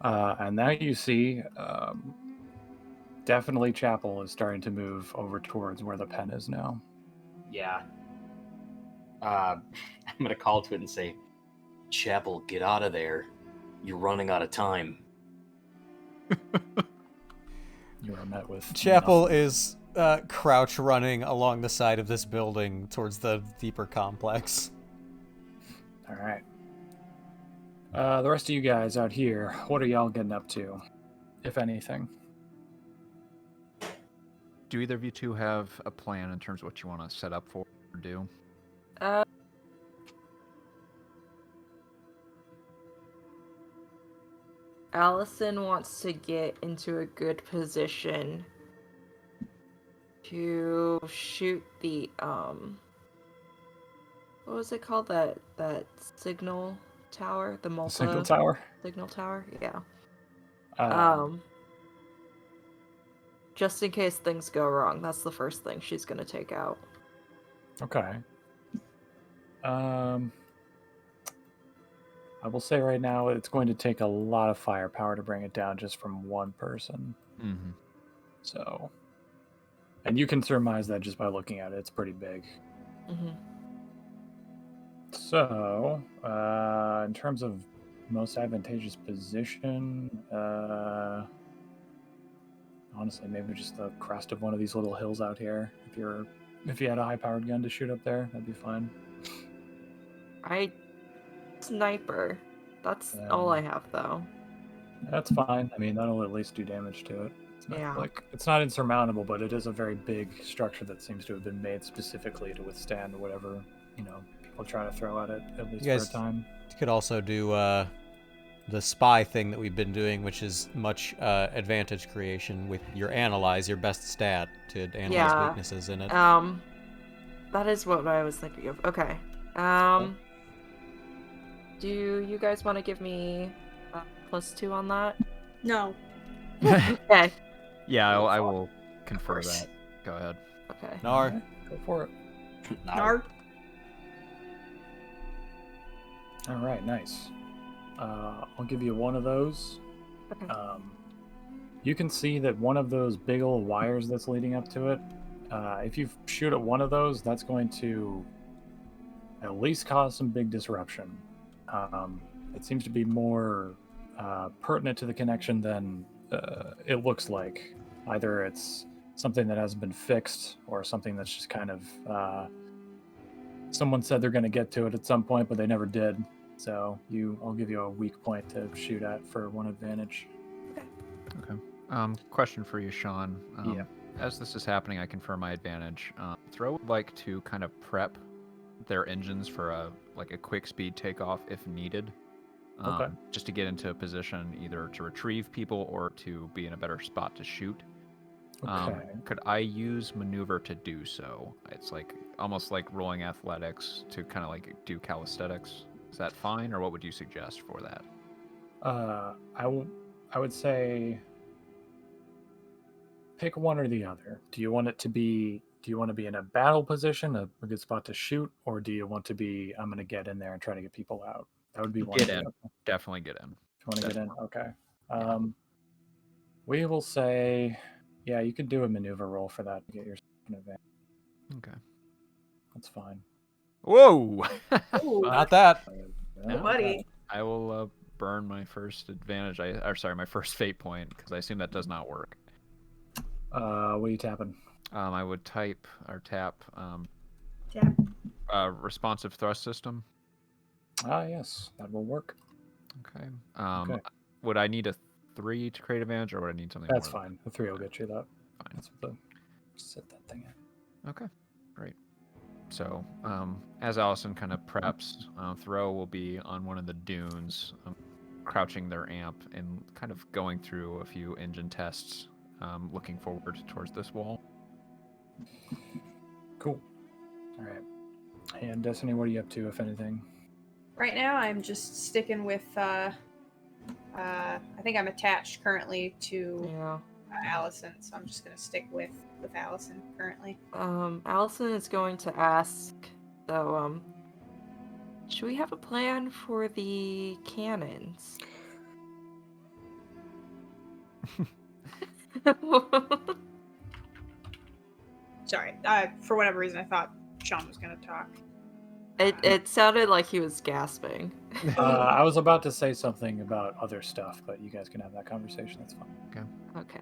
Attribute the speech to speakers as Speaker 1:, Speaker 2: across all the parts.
Speaker 1: And now you see, definitely Chapel is starting to move over towards where the pen is now.
Speaker 2: Yeah. I'm going to call to it and say, Chapel, get out of there. You're running out of time.
Speaker 1: You are met with
Speaker 3: Chapel
Speaker 1: nothing.
Speaker 3: is crouch running along the side of this building towards the deeper complex.
Speaker 1: All right. The rest of you guys out here, what are y'all getting up to, if anything?
Speaker 4: Do either of you two have a plan in terms of what you want to set up for or do?
Speaker 5: Allison wants to get into a good position to shoot the what was it called, that signal tower, the Malta
Speaker 1: Signal tower?
Speaker 5: signal tower, yeah.
Speaker 1: Um,
Speaker 5: Just in case things go wrong, that's the first thing she's gonna take out.
Speaker 1: Okay. I will say right now it's going to take a lot of firepower to bring it down just from one person.
Speaker 4: Mm-hmm.
Speaker 1: So, and you can surmise that just by looking at it. It's pretty big.
Speaker 5: Mm-hmm.
Speaker 1: So, in terms of most advantageous position, honestly, maybe just the crest of one of these little hills out here. If you had a high-powered gun to shoot up there, that'd be fine.
Speaker 5: Sniper. That's all I have, though.
Speaker 1: That's fine. I mean, that'll at least do damage to it. It's not insurmountable, but it is a very big structure that seems to have been made specifically to withstand whatever, people try to throw at it, at least for a time.
Speaker 3: You could also do the spy thing that we've been doing, which is much advantage creation with your analyze, your best stat, to analyze weaknesses in it.
Speaker 5: That is what I was thinking of. Okay. Do you guys want to give me +2 on that?
Speaker 6: No.
Speaker 5: Okay.
Speaker 4: Yeah, I will confer that. Go ahead.
Speaker 5: Okay.
Speaker 3: Nar.
Speaker 1: Right, go for it.
Speaker 6: Nar.
Speaker 1: All right, nice. I'll give you one of those.
Speaker 5: Okay.
Speaker 1: You can see that one of those big old wires that's leading up to it, if you shoot at one of those, that's going to at least cause some big disruption. It seems to be more pertinent to the connection than it looks like. Either it's something that hasn't been fixed or something that's just kind of someone said they're going to get to it at some point, but they never did. So I'll give you a weak point to shoot at for one advantage.
Speaker 4: Okay. Question for you, Sean.
Speaker 1: Yeah.
Speaker 4: As this is happening, I confer my advantage. Throw would like to kind of prep their engines for a quick speed takeoff if needed.
Speaker 1: Okay.
Speaker 4: Just to get into a position either to retrieve people or to be in a better spot to shoot.
Speaker 1: Okay.
Speaker 4: Could I use maneuver to do so? It's almost like rolling athletics to kind of do calisthenics. Is that fine, or what would you suggest for that?
Speaker 1: I would say pick one or the other. Do you want to be in a battle position, a good spot to shoot, or do you want to be, I'm going to get in there and try to get people out? That would be one.
Speaker 4: Get in. Definitely get in.
Speaker 1: If you want to get in, okay.
Speaker 4: Yeah.
Speaker 1: We will say, yeah, you could do a maneuver roll for that to get your second advantage.
Speaker 4: Okay.
Speaker 1: That's fine.
Speaker 4: Whoa!
Speaker 3: Not that.
Speaker 4: No,
Speaker 6: buddy.
Speaker 4: I will burn my first advantage. My first fate point, because I assume that does not work.
Speaker 1: What are you tapping?
Speaker 4: I would type or tap.
Speaker 6: Tap.
Speaker 4: Responsive thrust system.
Speaker 1: Yes, that will work.
Speaker 4: Okay.
Speaker 1: Okay.
Speaker 4: Would I need a 3 to create advantage, or would I need something
Speaker 1: That's
Speaker 4: more?
Speaker 1: fine. The 3 will get you that.
Speaker 4: Fine.
Speaker 1: That's what set that thing in.
Speaker 4: Okay, great. So, as Allison kind of preps, Thoreau will be on one of the dunes, crouching their amp and kind of going through a few engine tests, looking forward towards this wall.
Speaker 1: Cool. All right. And Destiny, what are you up to, if anything?
Speaker 6: Right now, I'm just sticking with. I think I'm attached currently to Allison, so I'm just gonna stick with Allison currently.
Speaker 5: Allison is going to ask, though. Should we have a plan for the cannons?
Speaker 6: Sorry. For whatever reason, I thought Sean was going to talk.
Speaker 5: It sounded like he was gasping.
Speaker 1: I was about to say something about other stuff, but you guys can have that conversation. That's fine.
Speaker 5: Okay.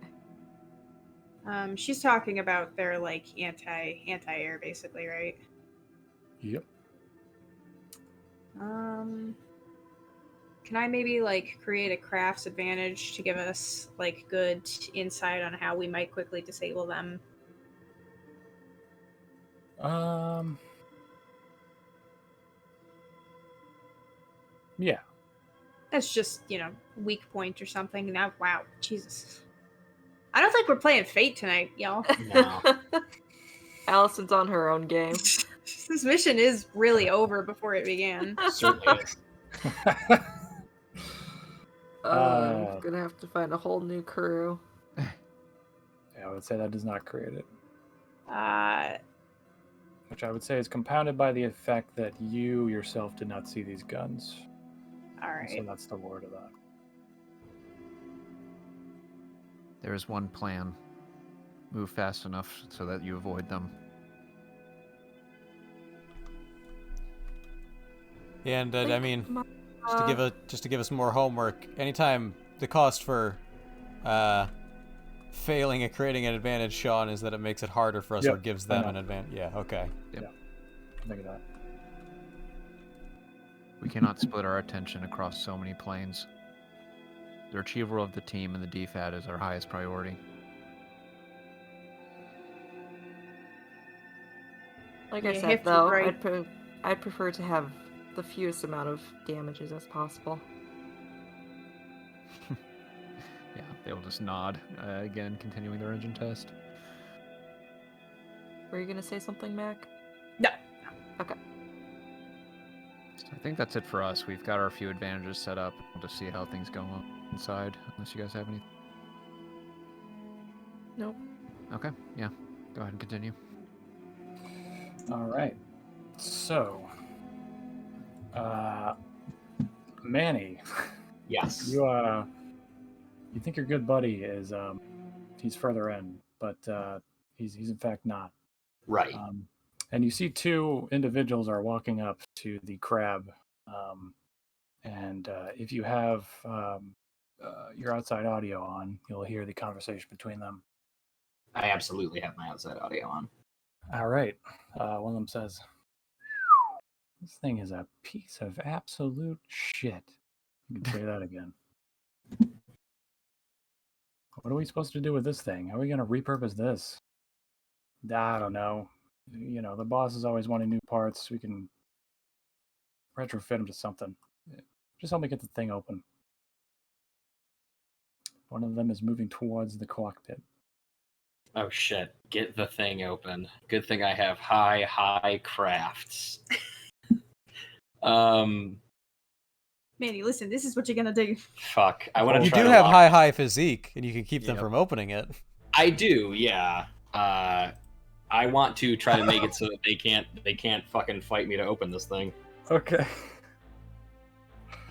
Speaker 6: She's talking about their like anti-air, basically, right?
Speaker 1: Yep.
Speaker 6: Can I maybe like create a crafts advantage to give us like good insight on how we might quickly disable them?
Speaker 1: Yeah.
Speaker 6: That's just, weak point or something. Now, wow, Jesus. I don't think we're playing Fate tonight, y'all.
Speaker 2: No.
Speaker 5: Allison's on her own game.
Speaker 6: This mission is really over before it began.
Speaker 2: Certainly is.
Speaker 5: I'm gonna have to find a whole new crew.
Speaker 1: Yeah, I would say that does not create it.
Speaker 6: Uh,
Speaker 1: Which I would say is compounded by the effect that you yourself did not see these guns.
Speaker 6: all right.
Speaker 1: So that's the word of that.
Speaker 4: There is one plan. Move fast enough so that you avoid them.
Speaker 3: And I mean, just to give us more homework. Anytime the cost for failing at creating an advantage, Sean, is that it makes it harder for us or gives them an advantage. Yeah. Okay.
Speaker 1: Think of that.
Speaker 4: We cannot split our attention across so many planes. The retrieval of the team and the DFAT is our highest priority.
Speaker 5: Like
Speaker 6: Yeah,
Speaker 5: I
Speaker 6: you
Speaker 5: said,
Speaker 6: have to
Speaker 5: though,
Speaker 6: write-
Speaker 5: I'd prefer to have the fewest amount of damages as possible.
Speaker 4: Yeah, they will just nod, again, continuing their engine test.
Speaker 5: Were you gonna say something, Mac?
Speaker 6: No.
Speaker 5: Okay.
Speaker 4: So I think that's it for us. We've got our few advantages set up. We'll just see how things go on inside, unless you guys have any.
Speaker 5: Nope.
Speaker 4: Okay, yeah. Go ahead and continue.
Speaker 1: All right. So, Manny,
Speaker 2: Yes.
Speaker 1: you think your good buddy is he's further in, but he's in fact not.
Speaker 2: Right.
Speaker 1: And you see two individuals are walking up to the crab, and if you have your outside audio on, you'll hear the conversation between them.
Speaker 2: I absolutely have my outside audio on.
Speaker 1: All right. One of them says, "This thing is a piece of absolute shit." You can say that again. What are we supposed to do with this thing? How are we going to repurpose this? I don't know. You know, the boss is always wanting new parts. We can retrofit them to something. Just help me get the thing open. One of them is moving towards the cockpit.
Speaker 2: Oh shit. Get the thing open. Good thing I have high crafts.
Speaker 6: Manny, listen, this is what you're gonna do.
Speaker 2: Fuck. I want to
Speaker 3: You
Speaker 2: try
Speaker 3: do
Speaker 2: to
Speaker 3: have
Speaker 2: lock-
Speaker 3: high physique, and you can keep them
Speaker 4: Yep.
Speaker 3: from opening it.
Speaker 2: I do, yeah. I want to try to make it so that they can't fucking fight me to open this thing.
Speaker 1: Okay.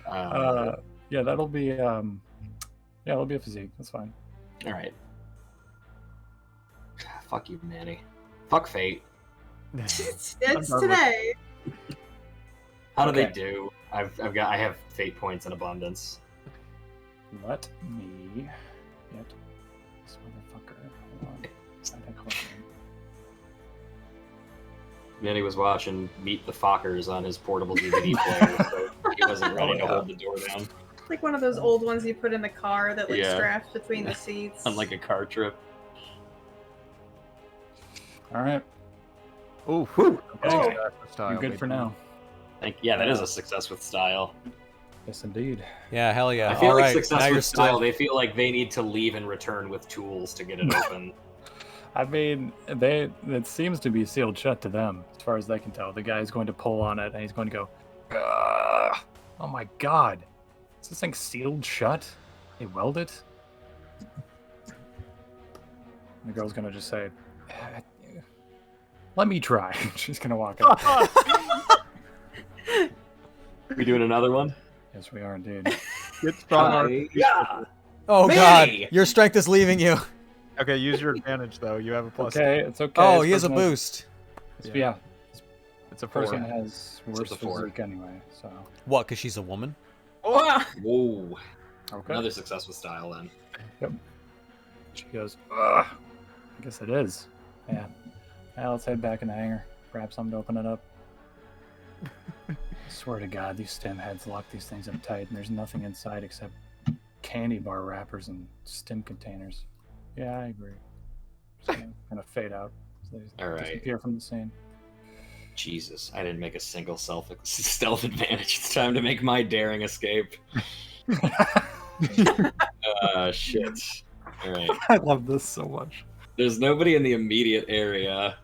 Speaker 2: Um,
Speaker 1: Yeah, that'll be it'll be a physique. That's fine.
Speaker 2: all right. Fuck you, Manny. Fuck fate.
Speaker 6: It's
Speaker 1: done with-
Speaker 6: today.
Speaker 2: How do they
Speaker 1: Okay.
Speaker 2: do? I have fate points in abundance.
Speaker 1: Let me get this motherfucker. Hold on. Find that question.
Speaker 2: Manny was watching Meet the Fockers on his portable DVD player, so he wasn't ready to hold the door down
Speaker 6: Like one of those old ones you put in the car that like
Speaker 2: Yeah.
Speaker 6: straps between the seats.
Speaker 2: on like a car trip.
Speaker 1: All right.
Speaker 4: Ooh,
Speaker 1: Okay.
Speaker 4: style,
Speaker 1: You're good
Speaker 4: baby.
Speaker 1: for now.
Speaker 2: Yeah, that is a success with style.
Speaker 1: Yes, indeed.
Speaker 3: Yeah, hell yeah.
Speaker 2: I feel
Speaker 3: All
Speaker 2: like
Speaker 3: right,
Speaker 2: success
Speaker 3: now you're
Speaker 2: with style,
Speaker 3: still.
Speaker 2: they feel like they need to leave and return with tools to get it open.
Speaker 1: I mean, it seems to be sealed shut to them, as far as they can tell. The guy's going to pull on it, and he's going to go, "Ugh. Oh my god. Is this thing sealed shut? They weld it?" And the girl's going to just say, "Let me try." She's going to walk out.
Speaker 2: We doing another one?
Speaker 1: Yes, we are indeed.
Speaker 4: Get strong arm.
Speaker 2: Yeah.
Speaker 3: Oh
Speaker 2: Manny!
Speaker 3: god, your strength is leaving you.
Speaker 4: Okay, use your advantage though. You have a plus.
Speaker 1: Okay, it's okay.
Speaker 3: Oh,
Speaker 1: This
Speaker 3: he has a
Speaker 1: person has-
Speaker 3: boost.
Speaker 1: Yeah,
Speaker 4: It's a
Speaker 1: person
Speaker 4: 4.
Speaker 1: has worse
Speaker 2: a 4.
Speaker 1: physique anyway, so.
Speaker 3: What, because she's a woman?
Speaker 6: Oh,
Speaker 2: Whoa.
Speaker 1: Okay.
Speaker 2: Another success with style then.
Speaker 1: She goes, ugh. I guess it is. Yeah. Now let's head back in the hangar. Grab something to open it up. I swear to God, these stem heads lock these things up tight, and there's nothing inside except candy bar wrappers and stem containers. Yeah, I agree. Just gonna kind of fade out. So they
Speaker 2: All right.
Speaker 1: disappear from the scene.
Speaker 2: Jesus, I didn't make a single stealth advantage. It's time to make my daring escape. Shit. All right.
Speaker 1: I love this so much.
Speaker 2: There's nobody in the immediate area.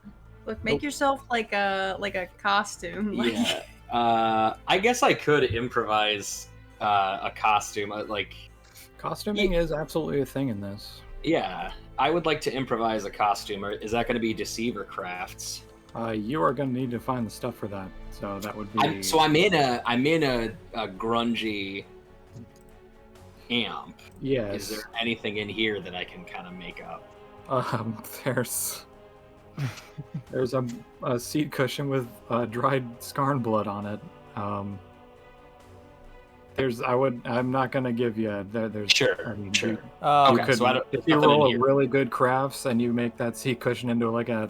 Speaker 6: look, make yourself like a costume. Like,
Speaker 2: Yeah. I guess I could improvise a costume. Like,
Speaker 1: Costuming is absolutely a thing in this.
Speaker 2: yeah, I would like to improvise a costume. Is that going to be Deceiver Crafts?
Speaker 1: You are going to need to find the stuff for that. So that would be.
Speaker 2: I'm in a grungy amp.
Speaker 1: Yes.
Speaker 2: Is there anything in here that I can kind of make up?
Speaker 1: There's a seat cushion with dried scarn blood on it. I'm not gonna give you there's
Speaker 2: Sure,
Speaker 1: I mean,
Speaker 2: sure.
Speaker 1: you
Speaker 2: Okay,
Speaker 1: could,
Speaker 2: so I don't-
Speaker 1: if you
Speaker 2: nothing in
Speaker 1: roll a
Speaker 2: here.
Speaker 1: really good crafts and you make that seat cushion into like a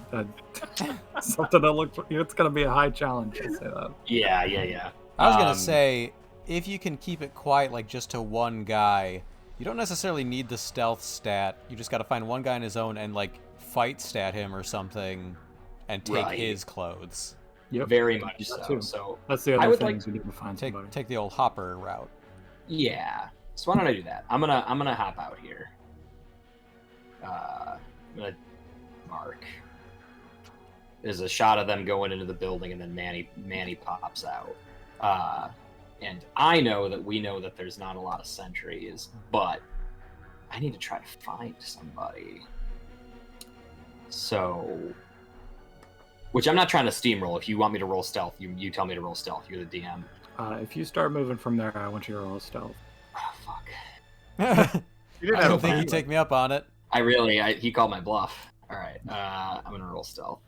Speaker 1: something that looks, it's gonna be a high challenge. I'll say that.
Speaker 2: Yeah.
Speaker 3: I was gonna
Speaker 2: Um,
Speaker 3: say, if you can keep it quiet, like just to one guy, you don't necessarily need the stealth stat. You just gotta find one guy on his own and like fight stat him or something, and take
Speaker 2: Right.
Speaker 3: his clothes.
Speaker 1: Yep.
Speaker 2: Very much
Speaker 1: That
Speaker 2: so.
Speaker 1: too.
Speaker 2: So
Speaker 1: That's the
Speaker 2: I
Speaker 1: other
Speaker 2: would
Speaker 1: thing
Speaker 2: like
Speaker 1: is we need to find somebody.
Speaker 3: Take the old hopper route.
Speaker 2: yeah. So why don't I do that? I'm gonna hop out here. I'm gonna mark. There's a shot of them going into the building, and then Manny pops out. And I know that there's not a lot of sentries, but I need to try to find somebody. So, which I'm not trying to steamroll. If you want me to roll stealth, you tell me to roll stealth. You're the DM.
Speaker 1: If you start moving from there, I want you to roll stealth.
Speaker 2: Oh, fuck.
Speaker 4: You didn't
Speaker 3: I
Speaker 4: have
Speaker 3: don't
Speaker 4: a
Speaker 3: think
Speaker 4: plan.
Speaker 3: you'd take me up on it.
Speaker 2: He called my bluff. All right, I'm gonna roll stealth.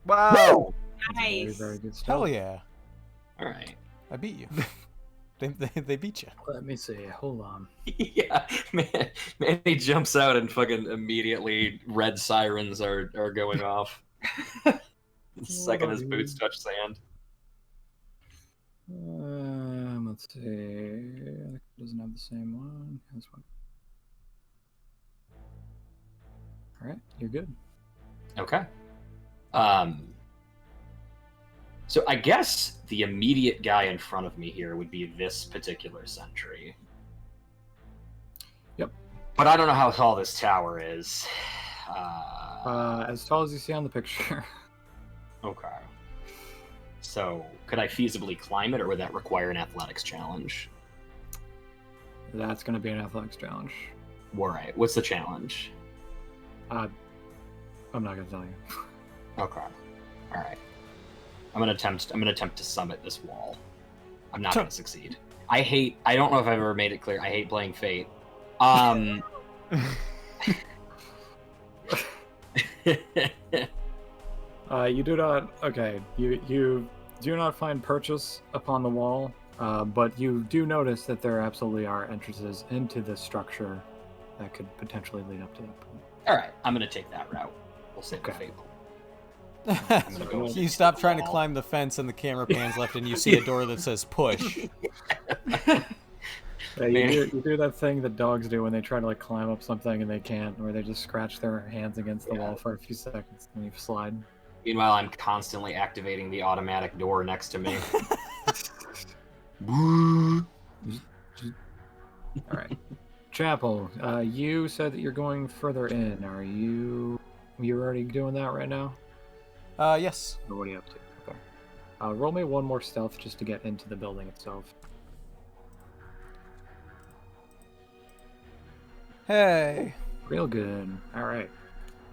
Speaker 4: Wow.
Speaker 1: Very,
Speaker 6: nice.
Speaker 1: very good stealth.
Speaker 3: Hell yeah.
Speaker 2: All right.
Speaker 3: I beat you. they beat you.
Speaker 1: Let me see. Hold on.
Speaker 2: Yeah, man, he jumps out and fucking immediately red sirens are going off. The second his boots touch sand.
Speaker 1: Let's see. Doesn't have the same one. This one. All right, you're good.
Speaker 2: Okay. So I guess the immediate guy in front of me here would be this particular sentry.
Speaker 1: Yep.
Speaker 2: But I don't know how tall this tower is.
Speaker 1: As tall as you see on the picture.
Speaker 2: Okay. So could I feasibly climb it, or would that require an athletics challenge?
Speaker 1: That's going to be an athletics challenge.
Speaker 2: All right. What's the challenge?
Speaker 1: I'm not going to tell you.
Speaker 2: Okay. All right. I'm gonna attempt to summit this wall. I'm not gonna succeed. I don't know if I've ever made it clear. I hate playing Fate.
Speaker 1: You do not. Okay. You do not find purchase upon the wall, but you do notice that there absolutely are entrances into this structure that could potentially lead up to that point.
Speaker 2: All right. I'm gonna take that route. We'll save the
Speaker 1: Okay.
Speaker 2: Fate. I'm gonna go
Speaker 3: You stop trying to
Speaker 2: wall.
Speaker 3: climb the fence and the camera pans left and you see a door that says push.
Speaker 1: Yeah, you do that thing that dogs do when they try to like climb up something and they can't, where they just scratch their hands against the wall for a few seconds and you slide.
Speaker 2: Meanwhile, I'm constantly activating the automatic door next to me.
Speaker 1: All right, Chapel. You said that you're going further in. Are you already doing that right now?
Speaker 3: Yes.
Speaker 1: Or what are you up to? Okay. Roll me one more stealth just to get into the building itself.
Speaker 3: Hey.
Speaker 1: Real good. All right.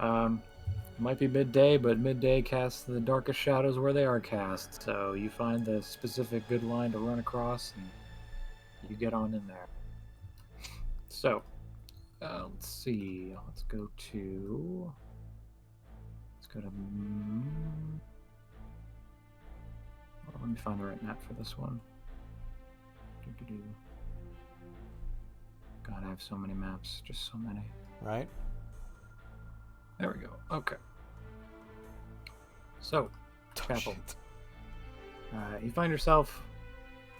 Speaker 1: It might be midday, but midday casts the darkest shadows where they are cast. So you find the specific good line to run across, and you get on in there. So, let's see. Let's go to. Let me find the right map for this one. Doo-doo-doo. God, I have so many maps. Just so many.
Speaker 3: Right?
Speaker 1: There we go. Okay. So, Chapel. You find yourself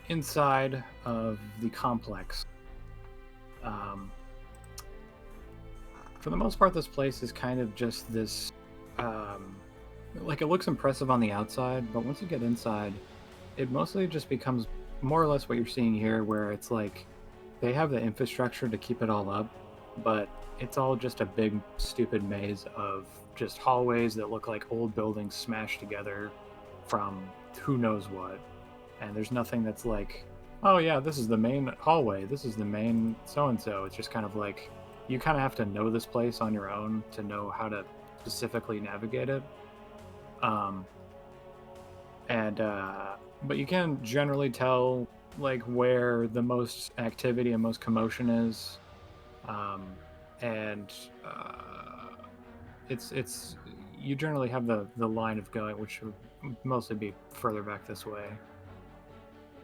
Speaker 1: inside of the complex. For the most part, this place is kind of just this. Like, it looks impressive on the outside, but once you get inside, it mostly just becomes more or less what you're seeing here, where it's like they have the infrastructure to keep it all up, but it's all just a big, stupid maze of just hallways that look like old buildings smashed together from who knows what. And there's nothing that's like, oh yeah, this is the main hallway, this is the main so-and-so. It's just kind of like, you kind of have to know this place on your own to know how to specifically navigate it. But you can generally tell like where the most activity and most commotion is. It's you generally have the line of going, which would mostly be further back this way.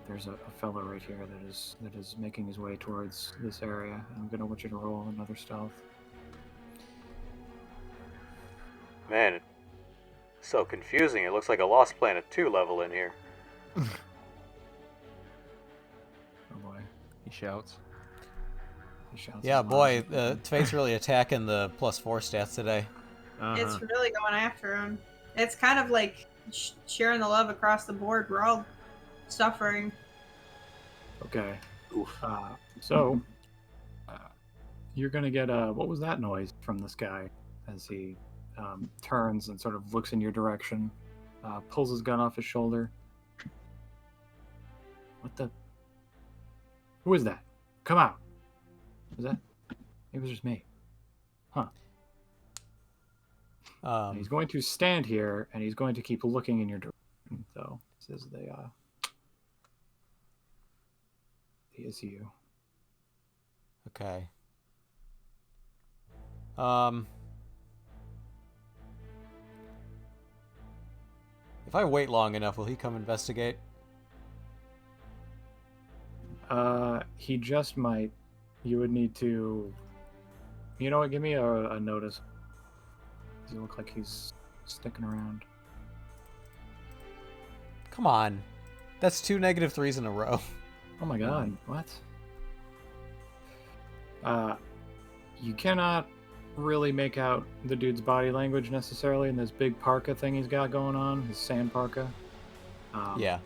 Speaker 1: There's a fellow right here that is making his way towards this area. I'm gonna want you to roll another stealth.
Speaker 7: Man, it's so confusing. It looks like a Lost Planet 2 level in here.
Speaker 1: Oh boy,
Speaker 4: He shouts.
Speaker 1: he shouts.
Speaker 3: Yeah,
Speaker 1: as loud
Speaker 3: boy,
Speaker 1: as he can.
Speaker 3: Fate's really attacking the +4 stats today.
Speaker 6: It's really going after him. It's kind of like sharing the love across the board. We're all suffering.
Speaker 1: Okay. So, you're gonna get what was that noise from this guy as he turns and sort of looks in your direction, pulls his gun off his shoulder. What the? Who is that? Come out! Was that? It was just me. Huh. And he's going to stand here and he's going to keep looking in your direction. So, this is the you.
Speaker 3: Okay. If I wait long enough, will he come investigate?
Speaker 1: He just might. You would need to. You know what? Give me a notice. Does he look like he's sticking around?
Speaker 3: Come on. That's 2 -3s in a row.
Speaker 1: Oh my god, what? You cannot really make out the dude's body language necessarily in this big parka thing he's got going on, his sand parka.
Speaker 3: Yeah.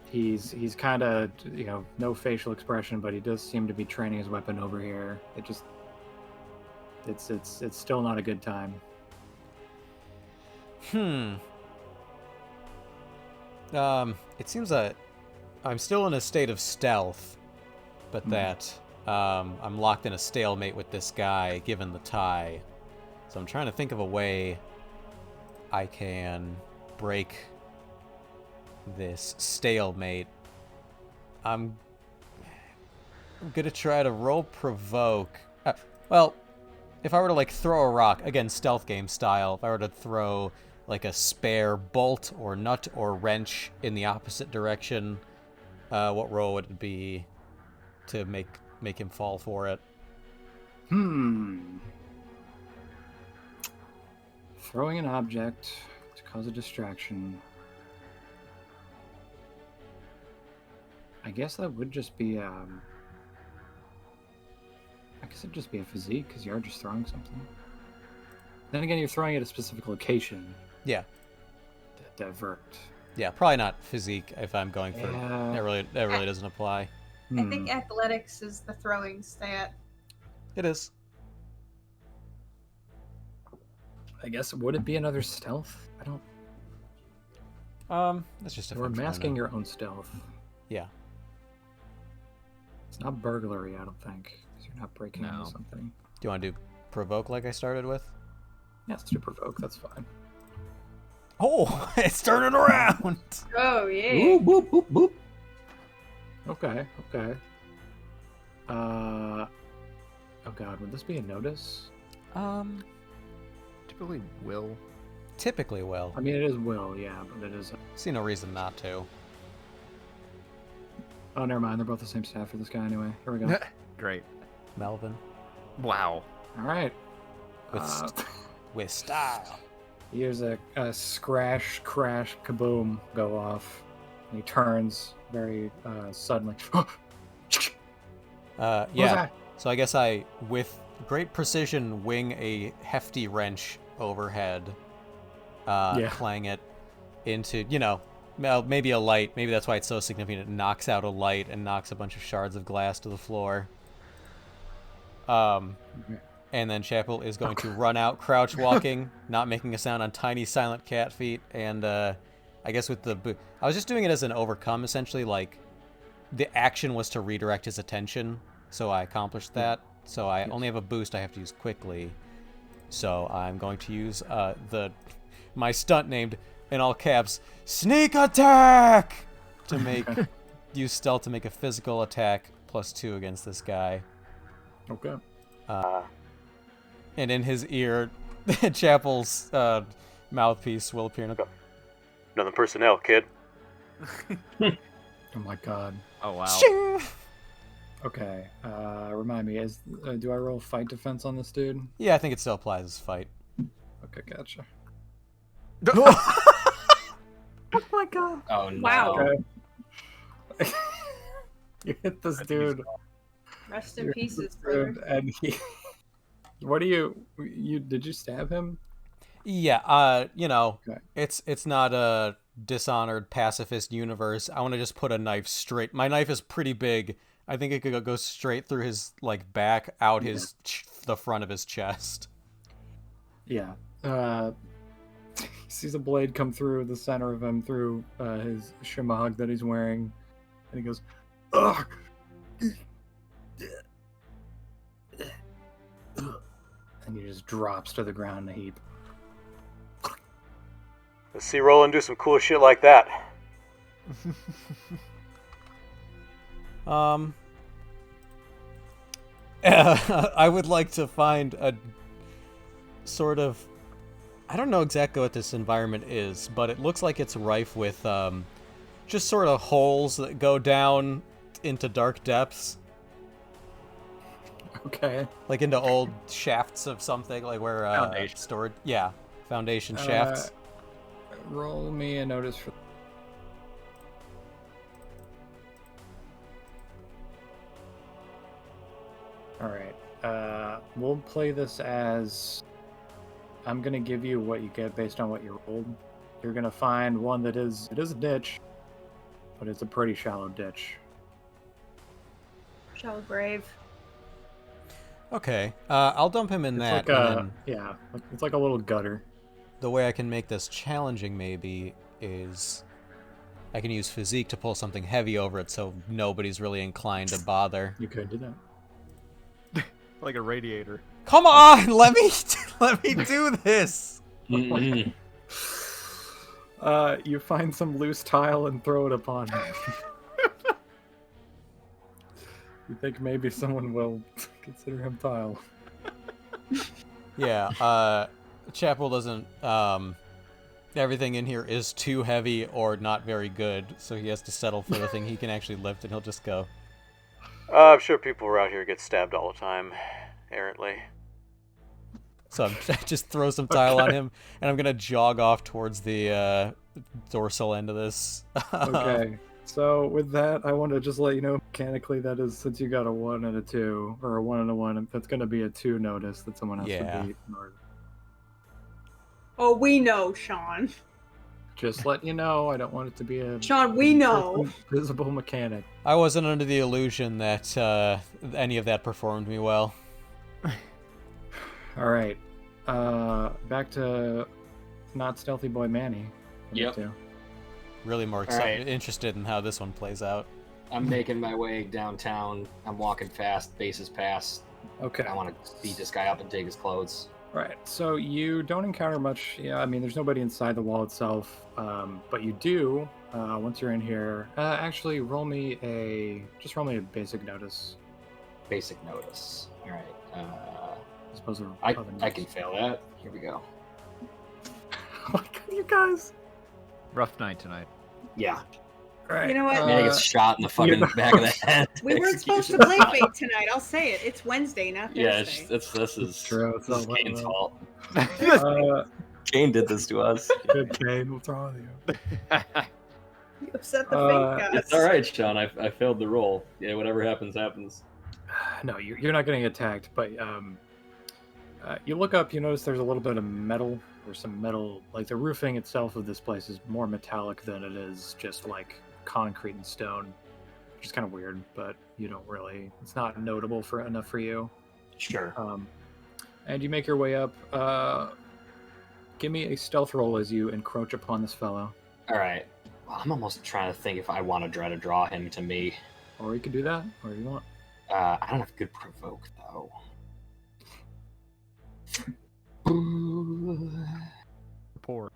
Speaker 1: He's kind of, no facial expression, but he does seem to be training his weapon over here. It's still not a good time.
Speaker 3: It seems that I'm still in a state of stealth, but that I'm locked in a stalemate with this guy, given the tie. So I'm trying to think of a way I can break this stalemate. I'm gonna try to roll provoke. Well, if I were to like throw a rock, again stealth game style, if I were to throw like a spare bolt or nut or wrench in the opposite direction, what roll would it be to make him fall for it?
Speaker 1: Throwing an object to cause a distraction. I guess that would just be I guess it'd just be a physique, because you are just throwing something. Then again, you're throwing it at a specific location.
Speaker 3: Yeah.
Speaker 1: To divert.
Speaker 3: Yeah, probably not physique if I'm going for...
Speaker 1: Yeah.
Speaker 3: That really doesn't apply.
Speaker 6: I think athletics is the throwing stat.
Speaker 3: It is.
Speaker 1: I guess, would it be another stealth? I don't...
Speaker 3: That's just a
Speaker 1: We're masking your own stealth.
Speaker 3: Yeah.
Speaker 1: It's not burglary, I don't think, because you're not breaking into something.
Speaker 3: Do you want to do provoke like I started with?
Speaker 1: Yeah, let's do provoke, that's fine.
Speaker 3: Oh, it's turning around!
Speaker 6: Oh, yeah.
Speaker 1: Ooh, boop, boop, boop. Okay. god, would this be a notice?
Speaker 4: Typically will.
Speaker 3: Typically will.
Speaker 1: I mean, it is will, yeah, but it is.
Speaker 3: See no reason not to.
Speaker 1: Oh, never mind. They're both the same staff for this guy anyway. Here we go.
Speaker 4: Great.
Speaker 3: Melvin.
Speaker 4: Wow.
Speaker 1: All right.
Speaker 3: With style.
Speaker 1: He hears a scratch, crash, kaboom go off. And he turns very suddenly.
Speaker 3: Yeah.
Speaker 1: that?
Speaker 3: So I guess I, with great precision, wing a hefty wrench overhead, clang it into, well, maybe a light. Maybe that's why it's so significant. It knocks out a light and knocks a bunch of shards of glass to the floor. And then Chapel is going to run out, crouch walking, not making a sound on tiny silent cat feet, and I guess with the I was just doing it as an overcome, essentially. Like, the action was to redirect his attention, so I accomplished that. So I only have a boost I have to use quickly. So I'm going to use my stunt named, in all caps, Sneak Attack! To make use stealth to make a physical attack +2 against this guy.
Speaker 1: Okay.
Speaker 3: And in his ear, Chapel's mouthpiece will appear.
Speaker 7: Another personnel, kid.
Speaker 1: Oh my god.
Speaker 4: Oh wow.
Speaker 3: Shing!
Speaker 1: Okay. Remind me, do I roll fight defense on this dude?
Speaker 3: Yeah, I think it still applies as fight.
Speaker 1: Okay, gotcha.
Speaker 5: Oh my god.
Speaker 2: Oh no.
Speaker 6: Wow.
Speaker 1: Okay. You hit this dude.
Speaker 6: Rest in
Speaker 1: You
Speaker 6: pieces,
Speaker 1: hit this
Speaker 6: brother.
Speaker 1: dude, and he. What do you? Did you stab him?
Speaker 3: Yeah,
Speaker 1: Okay.
Speaker 3: it's not a dishonored pacifist universe. I want to just put a knife straight. My knife is pretty big. I think it could go straight through his back, out the front of his chest.
Speaker 1: Yeah. He sees a blade come through the center of him, through his shemagh that he's wearing, and he goes, "Ugh!" And he just drops to the ground in a heap.
Speaker 7: Let's see Roland do some cool shit like that.
Speaker 3: I would like to find a sort of, I don't know exactly what this environment is, but it looks like it's rife with just sort of holes that go down into dark depths.
Speaker 1: Okay.
Speaker 3: Like into old shafts of something, like where
Speaker 4: Foundation.
Speaker 3: stored. Yeah, foundation shafts.
Speaker 1: Roll me a notice for. All right. We'll play this as. I'm gonna give you what you get based on what you rolled. You're gonna find one that is a ditch, but it's a pretty shallow ditch.
Speaker 6: Shallow grave.
Speaker 3: Okay, I'll dump him in that.
Speaker 1: It's like
Speaker 3: and then
Speaker 1: it's like a little gutter.
Speaker 3: the way I can make this challenging maybe is I can use physique to pull something heavy over it, so nobody's really inclined to bother.
Speaker 1: You could do that.
Speaker 4: Like a radiator.
Speaker 3: Come on, let me do this.
Speaker 2: Mm-mm.
Speaker 1: You find some loose tile and throw it upon him. You think maybe someone will consider him tile.
Speaker 3: Yeah, Chapel doesn't. Everything in here is too heavy or not very good, so he has to settle for the thing he can actually lift, and he'll just go.
Speaker 7: I'm sure people around here get stabbed all the time, errantly.
Speaker 3: So I just throw some tile on him, and I'm gonna jog off towards the dorsal end of this.
Speaker 1: Okay. So with that, I want to just let you know mechanically that is, since you got a 1 and a 2, or a 1 and a 1, that's going to be a 2 notice that someone has
Speaker 3: Yeah.
Speaker 1: to beat. Or
Speaker 6: Oh, we know, Sean.
Speaker 1: just let you know, I don't want it to be a
Speaker 6: Sean, we know.
Speaker 1: visible mechanic.
Speaker 3: I wasn't under the illusion that any of that performed me well.
Speaker 1: All right. Back to not stealthy boy Manny.
Speaker 2: Yep.
Speaker 3: Really more
Speaker 2: right.
Speaker 3: interested in how this one plays out.
Speaker 2: I'm making my way downtown. I'm walking fast. Bases pass.
Speaker 1: Okay.
Speaker 2: I want to beat this guy up and take his clothes.
Speaker 1: Right. So you don't encounter much. Yeah, I mean, there's nobody inside the wall itself, but you do once you're in here. Actually, roll me a basic notice.
Speaker 2: Basic notice. All right.
Speaker 1: I suppose
Speaker 2: I can fail that. Here we go.
Speaker 1: Oh my god, you guys!
Speaker 4: Rough night tonight.
Speaker 2: Yeah.
Speaker 1: Right.
Speaker 6: You know what?
Speaker 2: Man gets shot in the fucking back of the head.
Speaker 6: We weren't supposed to
Speaker 2: Execution.
Speaker 6: play fate tonight. I'll say it. It's Wednesday, not
Speaker 2: Yeah,
Speaker 6: Thursday.
Speaker 2: this is
Speaker 1: true. It's
Speaker 2: this is
Speaker 1: all
Speaker 2: Kane's
Speaker 1: about
Speaker 2: fault. Kane did this to us.
Speaker 1: Good Kane, what's wrong with you?
Speaker 6: You upset the fate gods.
Speaker 2: It's all right, Sean. I failed the roll. Yeah, whatever happens, happens.
Speaker 1: No, you're not getting attacked, but you look up, you notice there's a little bit of metal, or some metal, like the roofing itself of this place is more metallic than it is just like concrete and stone, which is kind of weird, but you don't really, it's not notable enough for you.
Speaker 2: Sure.
Speaker 1: And you make your way up. Give me a stealth roll as you encroach upon this fellow.
Speaker 2: All right. Well, I'm almost trying to think if I want to try to draw him to me.
Speaker 1: Or you could do that, or you want.
Speaker 2: I don't have good provoke though.
Speaker 4: Poor.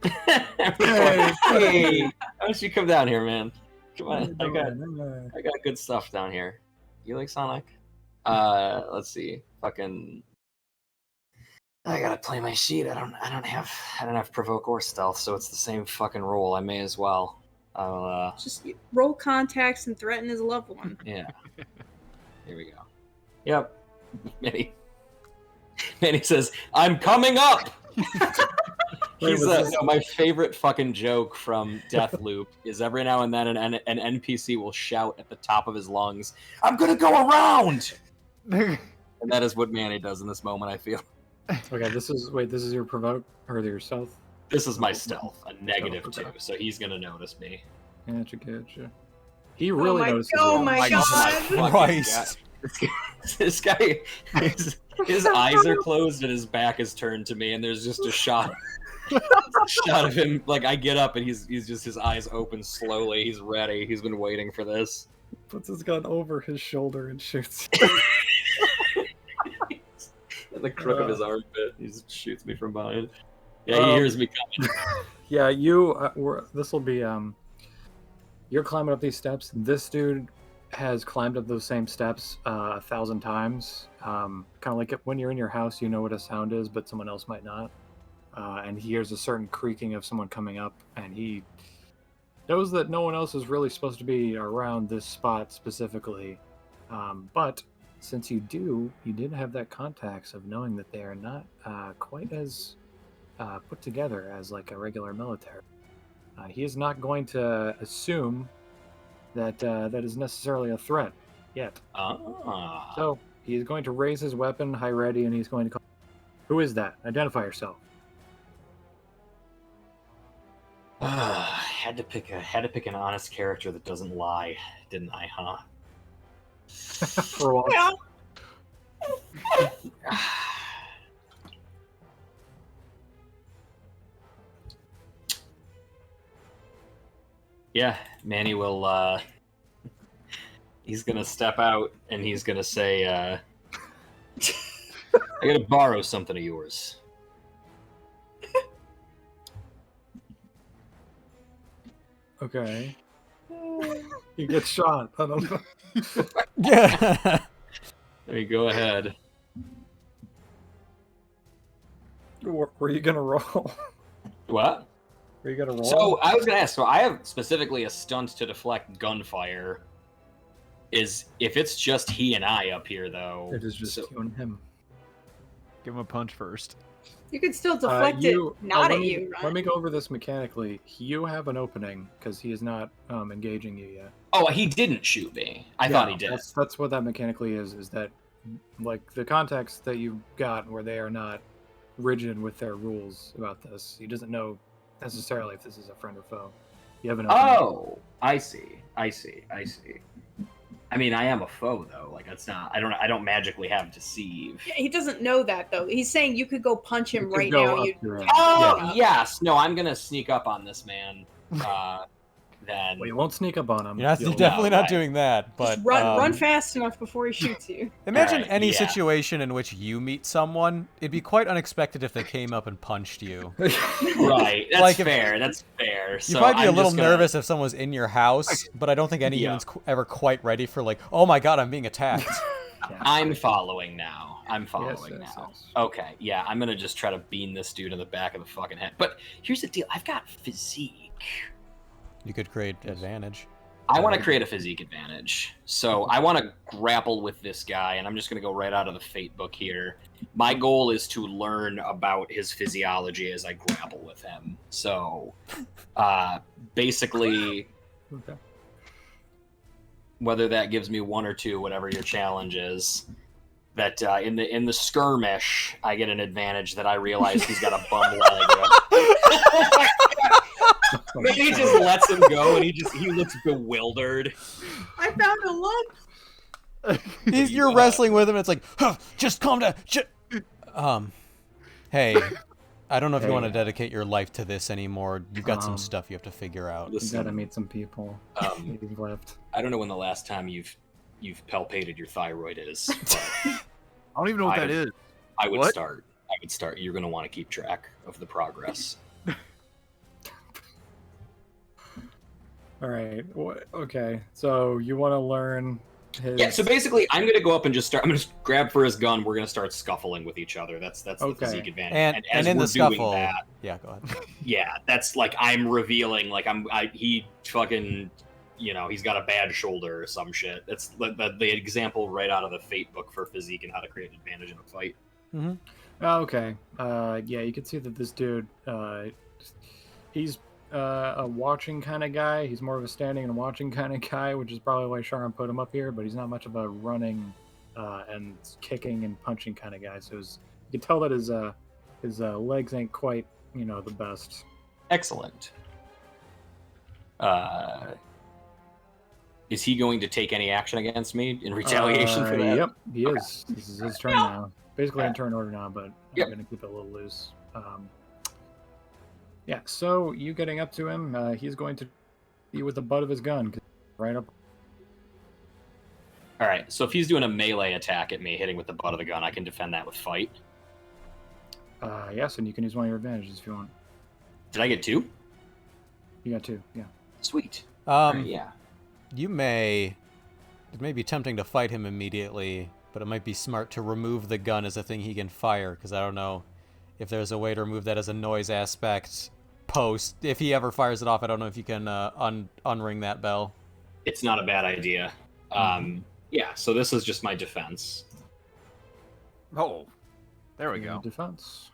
Speaker 2: Hey, why don't you come down here, man? Come on, I got good stuff down here. You like Sonic? Let's see. Fucking. I gotta play my sheet. I don't have provoke or stealth, so it's the same fucking roll. I may as well. I'll
Speaker 6: Just roll contacts and threaten his loved one.
Speaker 2: yeah. Here we go. Yep. Manny says, "I'm coming up." He's my favorite fucking joke from Deathloop is every now and then an NPC will shout at the top of his lungs, "I'm gonna go around," and that is what Manny does in this moment. I feel.
Speaker 1: Okay, this is your provoke or your stealth?
Speaker 2: This is my stealth, a -2, so he's gonna notice me.
Speaker 1: Gotcha. He really notices you.
Speaker 6: Oh my god!
Speaker 2: Fucking
Speaker 3: Christ.
Speaker 2: This guy, his eyes are closed and his back is turned to me, and there's just a shot of him. Like I get up and he's just his eyes open slowly. He's ready. He's been waiting for this.
Speaker 1: Puts his gun over his shoulder and shoots.
Speaker 2: At the crook of his armpit, he just shoots me from behind. Yeah, he hears me coming.
Speaker 1: Yeah, this will be you're climbing up these steps. This dude has climbed up those same steps 1,000 times. Kind of like when you're in your house, you know what a sound is, but someone else might not. And he hears a certain creaking of someone coming up, and he knows that no one else is really supposed to be around this spot specifically. But since you did have that context of knowing that they are not quite as put together as like a regular military. He is not going to assume that that is necessarily a threat yet. So he is going to raise his weapon, high ready, and he's going to call. Who is that? Identify yourself.
Speaker 2: Had to pick an honest character that doesn't lie, didn't I? Huh?
Speaker 1: For what?
Speaker 6: Yeah.
Speaker 2: Yeah, Manny will. He's gonna step out and he's gonna say, "I gotta borrow something of yours."
Speaker 1: Okay. He gets shot. I don't know.
Speaker 3: Yeah.
Speaker 2: Let me go ahead.
Speaker 1: Were you gonna roll?
Speaker 2: What?
Speaker 1: Were you gonna roll?
Speaker 2: So I was gonna ask. So I have specifically a stunt to deflect gunfire. Is if it's just he and I up here though?
Speaker 1: It is just you and him.
Speaker 4: Give him a punch first.
Speaker 6: You could still deflect it, not at you, right?
Speaker 1: Let me go over this mechanically. You have an opening because he is not engaging you yet.
Speaker 2: Oh, he didn't shoot me. I thought he did.
Speaker 1: That's what that mechanically is that like the context that you got where they are not rigid with their rules about this. He doesn't know necessarily if this is a friend or foe. You have an opening.
Speaker 2: Oh, I see. I mean, I am a foe though. Like it's not. I don't magically have deceive.
Speaker 6: Yeah, he doesn't know that though. He's saying you could go punch him
Speaker 1: You could
Speaker 6: right
Speaker 1: go
Speaker 6: now.
Speaker 1: up to him.
Speaker 2: Oh
Speaker 1: Yeah.
Speaker 2: yes. No, I'm gonna sneak up on this man. then
Speaker 1: Well, you won't sneak up on him.
Speaker 3: You're
Speaker 1: You'll-
Speaker 3: definitely not
Speaker 2: right.
Speaker 3: doing that. But
Speaker 6: Just run fast enough before he shoots you.
Speaker 3: Imagine
Speaker 2: Alright,
Speaker 3: any
Speaker 2: yeah.
Speaker 3: situation in which you meet someone. It'd be quite unexpected if they came up and punched you.
Speaker 2: right, that's
Speaker 3: Like, if-
Speaker 2: fair. That's fair.
Speaker 3: You'd
Speaker 2: So
Speaker 3: probably be a
Speaker 2: I'm
Speaker 3: little
Speaker 2: just gonna-
Speaker 3: nervous if someone was in your house, but I don't think any
Speaker 2: Yeah.
Speaker 3: human's ever quite ready for like, oh my god, I'm being attacked.
Speaker 2: I'm following now. I'm following
Speaker 1: yes,
Speaker 2: now.
Speaker 1: yes.
Speaker 2: Okay, yeah, I'm gonna just try to bean this dude in the back of the fucking head. But here's the deal: I've got physique.
Speaker 3: You could create advantage.
Speaker 2: I want to create a physique advantage. So I want to grapple with this guy, and I'm just going to go right out of the fate book here. My goal is to learn about his physiology as I grapple with him. So basically,
Speaker 1: Okay.
Speaker 2: whether that gives me 1 or 2, whatever your challenge is, that in the skirmish, I get an advantage that I realize he's got a bum leg. Maybe he just lets him go, and he looks bewildered.
Speaker 6: I found a lump.
Speaker 3: You're wrestling with him. It's like, huh, just calm down. Hey, I don't know if you
Speaker 1: Hey.
Speaker 3: want to dedicate your life to this anymore. You've got some
Speaker 1: Um,
Speaker 3: stuff you have to figure out.
Speaker 1: You
Speaker 2: Listen,
Speaker 1: gotta meet some people. You've left.
Speaker 2: I don't know when the last time you've palpated your thyroid is, but
Speaker 4: I don't even know what that is.
Speaker 2: I would
Speaker 4: What?
Speaker 2: start. You're going to want to keep track of the progress.
Speaker 1: All right. Okay. So you want to learn his?
Speaker 2: Yeah. So basically, I'm going to go up and just start. I'm going to grab for his gun. We're going to start scuffling with each other. That's the
Speaker 1: Okay.
Speaker 2: physique advantage.
Speaker 3: And
Speaker 2: as
Speaker 3: in
Speaker 2: we're
Speaker 3: the
Speaker 2: doing
Speaker 3: scuffle,
Speaker 2: that,
Speaker 3: yeah, go ahead.
Speaker 2: yeah, that's like I'm revealing. Like he fucking. He's got a bad shoulder or some shit. That's the example right out of the Fate book for physique and how to create advantage in a fight.
Speaker 3: Mm-hmm.
Speaker 1: Oh, okay. Yeah, you can see that this dude, he's a watching kind of guy. He's more of a standing and watching kind of guy, which is probably why Charon put him up here. But he's not much of a running and kicking and punching kind of guy. So you can tell that his legs ain't quite, the best.
Speaker 2: Excellent. Is he going to take any action against me in retaliation for that?
Speaker 1: Yep, he is. This is his turn now. Basically in turn order now, but
Speaker 2: Yep.
Speaker 1: I'm gonna keep it a little loose. Yeah. So you getting up to him, he's going to be with the butt of his gun, right up.
Speaker 2: All right. So if he's doing a melee attack at me, hitting with the butt of the gun, I can defend that with fight.
Speaker 1: Yes, and you can use one of your advantages if you want.
Speaker 2: Did I get 2?
Speaker 1: You got 2. Yeah.
Speaker 2: Sweet. All right,
Speaker 3: Um,
Speaker 2: yeah.
Speaker 3: it may be tempting to fight him immediately, but it might be smart to remove the gun as a thing he can fire, because I don't know if there's a way to remove that as a noise aspect post. If he ever fires it off, I don't know if you can unring that bell.
Speaker 2: It's not a bad idea. Yeah. So this is just my defense.
Speaker 4: Oh, there we
Speaker 1: Very
Speaker 4: go.
Speaker 1: good defense.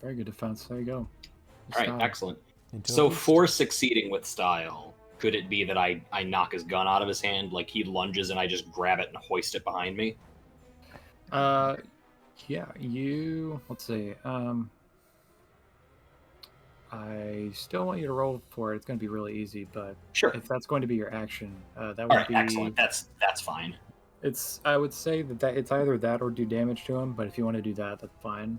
Speaker 1: Very good defense. There you go.
Speaker 2: All right.
Speaker 1: Style.
Speaker 2: Excellent.
Speaker 3: Into a
Speaker 2: So
Speaker 3: boost.
Speaker 2: for succeeding with style, could it be that I knock his gun out of his hand, like he lunges and I just grab it and hoist it behind me?
Speaker 1: Yeah. Let's see. I still want you to roll for it. It's going to be really easy, but
Speaker 2: Sure.
Speaker 1: if that's going to be your action, that would
Speaker 2: All right.
Speaker 1: be
Speaker 2: Excellent. That's fine.
Speaker 1: I would say that it's either that or do damage to him. But if you want to do that, that's fine.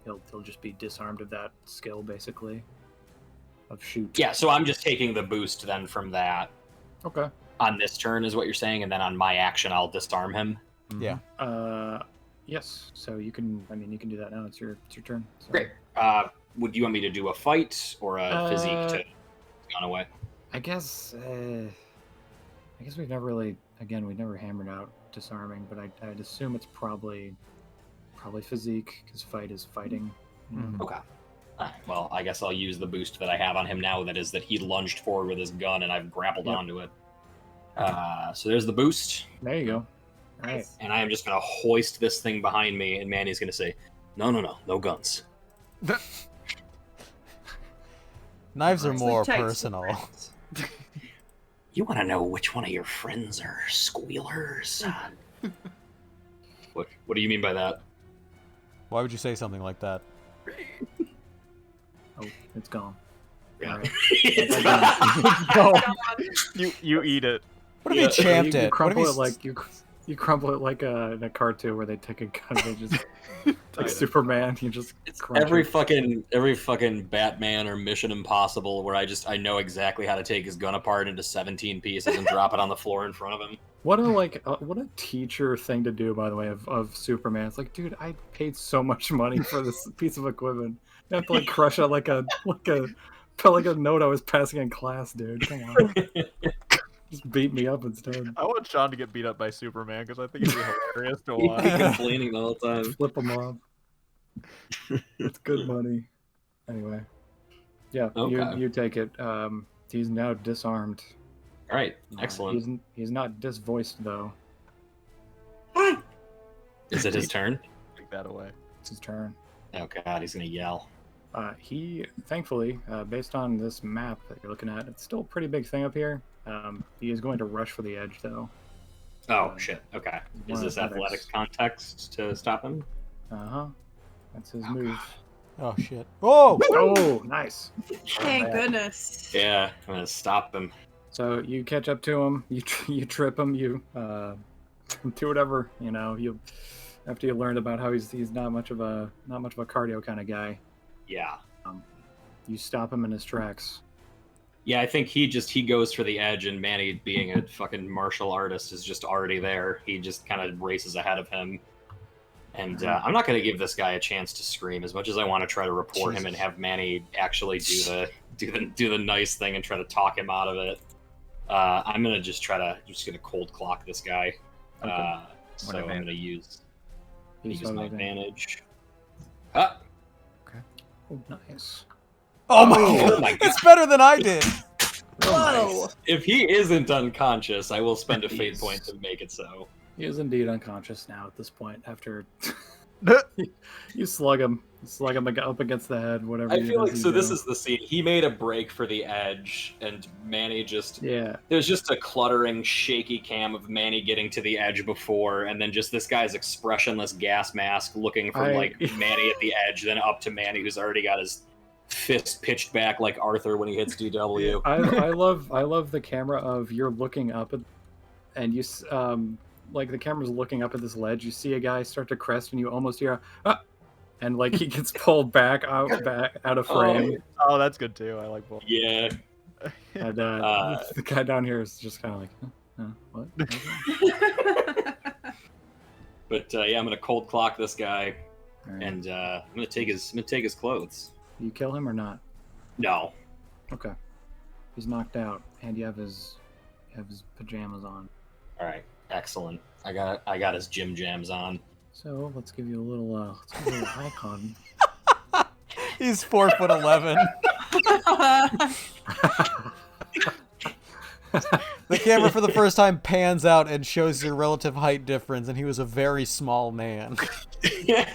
Speaker 1: He'll just be disarmed of that skill, basically, of shoot.
Speaker 2: Yeah. So I'm just taking the boost then from that
Speaker 1: Okay.
Speaker 2: on this turn, is what you're saying, and then on my action I'll disarm him.
Speaker 3: Yeah.
Speaker 1: Yes. So you can. I mean, you can do that now. It's your turn. So.
Speaker 2: Great. Would you want me to do a fight or a physique to gun away?
Speaker 1: I guess we've never really. Again, we've never hammered out disarming, but I'd assume it's probably physique, because fight is fighting.
Speaker 4: Mhm.
Speaker 2: Okay. All right, well, I guess I'll use the boost that I have on him now. That is that he lunged forward with his gun and I've grappled
Speaker 1: Yep.
Speaker 2: onto it. So there's the boost,
Speaker 1: There you go. All right.
Speaker 6: Nice.
Speaker 2: and I am just going to hoist this thing behind me, and Manny's going to say, no guns.
Speaker 3: Knives are
Speaker 6: Nicely
Speaker 3: more
Speaker 6: tight,
Speaker 3: personal.
Speaker 6: friends.
Speaker 2: You want to know which one of your friends are squealers? What do you mean by that?
Speaker 3: Why would you say something like that?
Speaker 1: Oh, it's gone.
Speaker 2: Yeah.
Speaker 1: All right.
Speaker 2: It's
Speaker 1: Go.
Speaker 4: You eat it.
Speaker 3: What if he champed
Speaker 1: you
Speaker 3: it? What if
Speaker 1: crumple
Speaker 3: he
Speaker 1: it like you You crumble it like in a cartoon where they take a gun, they just like
Speaker 4: Tight.
Speaker 1: Superman. You just
Speaker 2: It's
Speaker 1: crunch
Speaker 2: every
Speaker 1: it.
Speaker 2: fucking Batman or Mission Impossible where I know exactly how to take his gun apart into 17 pieces and drop it on the floor in front of him.
Speaker 1: What a teacher thing to do, by the way, of Superman. It's like, dude, I paid so much money for this piece of equipment. I have to like crush it like a note I was passing in class, dude. Come on, just beat me up instead.
Speaker 4: I want Sean to get beat up by Superman because I think it'd be hilarious to
Speaker 2: He'd be
Speaker 4: watch.
Speaker 2: complaining the whole time.
Speaker 1: Flip him off. It's good money. Anyway, yeah,
Speaker 2: Okay.
Speaker 1: you take it. He's now disarmed.
Speaker 2: All right, excellent.
Speaker 1: He's not disvoiced though.
Speaker 2: Is it his turn?
Speaker 4: Take that away.
Speaker 1: It's his turn.
Speaker 2: Oh god, he's gonna yell.
Speaker 1: He thankfully, based on this map that you're looking at, it's still a pretty big thing up here. He is going to rush for the edge though.
Speaker 2: Oh shit. Okay. Is
Speaker 1: One
Speaker 2: this athletics context to stop him?
Speaker 1: That's his move.
Speaker 3: Oh shit! Oh!
Speaker 1: Oh, nice.
Speaker 6: Thank
Speaker 1: bad.
Speaker 6: goodness.
Speaker 2: Yeah, I'm gonna stop him.
Speaker 1: So you catch up to him, you trip him, you do whatever, you after you learned about how he's not much of a cardio kind of guy.
Speaker 2: Yeah.
Speaker 1: You stop him in his tracks.
Speaker 2: Yeah, I think he goes for the edge, and Manny, being a fucking martial artist, is just already there. He just kind of races ahead of him. And I'm not going to give this guy a chance to scream as much as I want to try to report him and have Manny actually do the nice thing and try to talk him out of it. I'm going to just cold clock this guy.
Speaker 1: Okay.
Speaker 2: So I'm going to use my
Speaker 1: advantage.
Speaker 2: advantage.
Speaker 1: Oh, nice.
Speaker 3: Oh my
Speaker 2: Oh
Speaker 3: god!
Speaker 2: my God.
Speaker 3: It's better than I did.
Speaker 6: Whoa.
Speaker 2: If he isn't unconscious, I will spend a fate
Speaker 1: Jeez.
Speaker 2: point to make it so.
Speaker 1: He is indeed unconscious now at this point. After you slug him up against the head, whatever.
Speaker 2: I feel like
Speaker 1: you
Speaker 2: so.
Speaker 1: do.
Speaker 2: This is the scene. He made a break for the edge, and Manny just
Speaker 1: Yeah.
Speaker 2: there's just a cluttering, shaky cam of Manny getting to the edge before, and then just this guy's expressionless gas mask looking from like Manny at the edge, then up to Manny who's already got his fist pitched back like Arthur when he hits DW.
Speaker 1: I love the camera of you're looking up at, and you like the camera's looking up at this ledge. You see a guy start to crest, and you almost hear and like he gets pulled back out of frame.
Speaker 4: Oh, that's good too. I like both.
Speaker 2: Yeah.
Speaker 1: And the guy down here is just kind of like, what?
Speaker 2: But yeah, I'm gonna cold clock this guy,
Speaker 1: All right.
Speaker 2: and I'm gonna take his clothes.
Speaker 1: You kill him or not?
Speaker 2: No.
Speaker 1: Okay. He's knocked out, and you have his pajamas on.
Speaker 2: All right. Excellent. I got his gym jams on.
Speaker 1: So let's give you a little icon.
Speaker 3: He's 4'11". The camera for the first time pans out and shows your relative height difference, and he was a very small man.
Speaker 1: Yeah.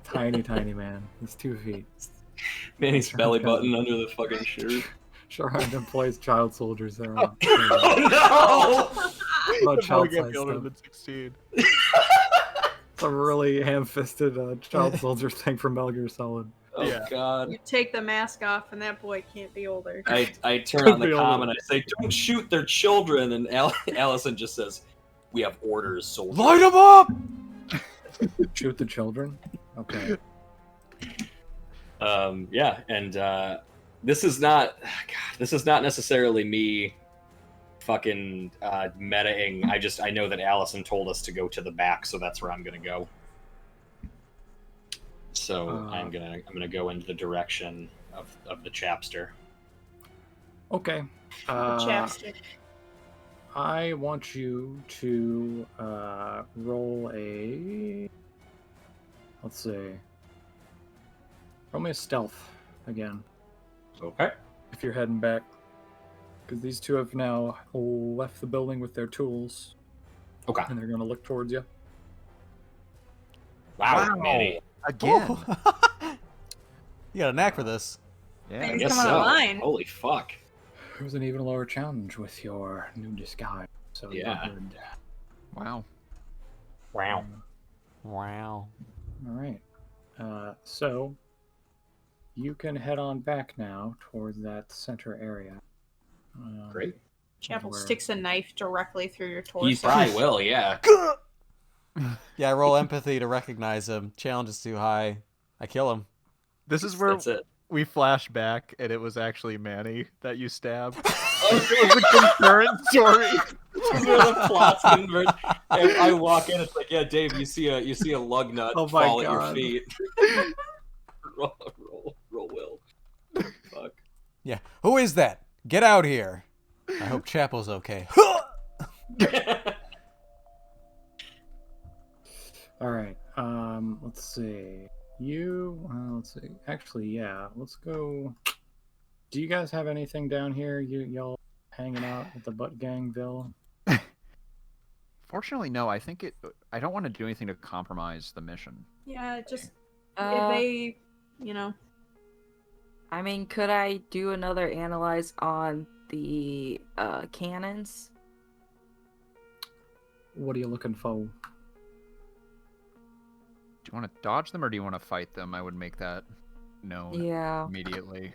Speaker 1: Tiny man. He's 2 feet.
Speaker 2: Manny's belly button under the fucking shirt.
Speaker 1: Charon employs child soldiers there.
Speaker 2: Oh no!
Speaker 1: About child
Speaker 4: Get
Speaker 1: size
Speaker 4: older
Speaker 1: stuff.
Speaker 4: than 16.
Speaker 1: It's a really ham-fisted child soldier thing from Metal Gear Solid.
Speaker 2: Oh
Speaker 4: Yeah.
Speaker 2: god.
Speaker 6: You take the mask off, and that boy can't be older.
Speaker 2: I turn
Speaker 1: Could
Speaker 2: on the
Speaker 1: be
Speaker 2: comm
Speaker 1: older.
Speaker 2: and I say, "Don't shoot their children." And Allison just says, "We have orders, soldier."
Speaker 3: Light him up!
Speaker 1: Shoot the children? Okay.
Speaker 2: Yeah, and this is not necessarily me fucking metaing. I know that Allison told us to go to the back, so that's where I'm gonna go. So I'm gonna go into the direction of the chapster.
Speaker 1: Okay.
Speaker 6: Chapstick.
Speaker 1: I want you to roll a... Let's see. Roll me a stealth again,
Speaker 2: Okay.
Speaker 1: if you're heading back. Because these two have now left the building with their tools,
Speaker 2: Okay.
Speaker 1: and they're going to look towards you.
Speaker 2: Wow, Manny.
Speaker 4: Again.
Speaker 3: Ooh. You got a knack for this.
Speaker 4: Yeah.
Speaker 6: He's
Speaker 2: Guess
Speaker 6: coming
Speaker 2: so.
Speaker 6: online.
Speaker 2: Holy fuck.
Speaker 1: It was an even lower challenge with your new disguise. So you're
Speaker 2: Yeah.
Speaker 1: good.
Speaker 4: Wow.
Speaker 2: Wow.
Speaker 3: Wow.
Speaker 1: All right. So you can head on back now towards that center area.
Speaker 2: Great.
Speaker 6: Chapel
Speaker 1: Where-
Speaker 6: sticks a knife directly through your torso.
Speaker 2: He probably will, yeah.
Speaker 3: Yeah, I roll empathy to recognize him. Challenge is too high. I kill him.
Speaker 4: This is where
Speaker 2: That's it.
Speaker 4: we flash back, and it was actually Manny that you stabbed. It was a concurrent story.
Speaker 2: This is where the plots converge. And I walk in, it's like, yeah, Dave, you see a lug nut
Speaker 1: Oh my
Speaker 2: fall at your
Speaker 1: God.
Speaker 2: feet. roll will. Fuck.
Speaker 3: Yeah. Who is that? Get out here. I hope Chapel's okay.
Speaker 1: All right. Let's see. Let's see. Actually, yeah. Let's go. Do you guys have anything down here? Y'all hanging out at the Butt Gangville?
Speaker 4: Fortunately, no. I think I don't want to do anything to compromise the mission.
Speaker 6: Yeah, just
Speaker 5: Uh,
Speaker 6: if they, you know.
Speaker 5: I mean, could I do another analyze on the cannons?
Speaker 1: What are you looking for?
Speaker 4: Do you want to dodge them or do you want to fight them? I would make that known
Speaker 5: Yeah.
Speaker 4: immediately.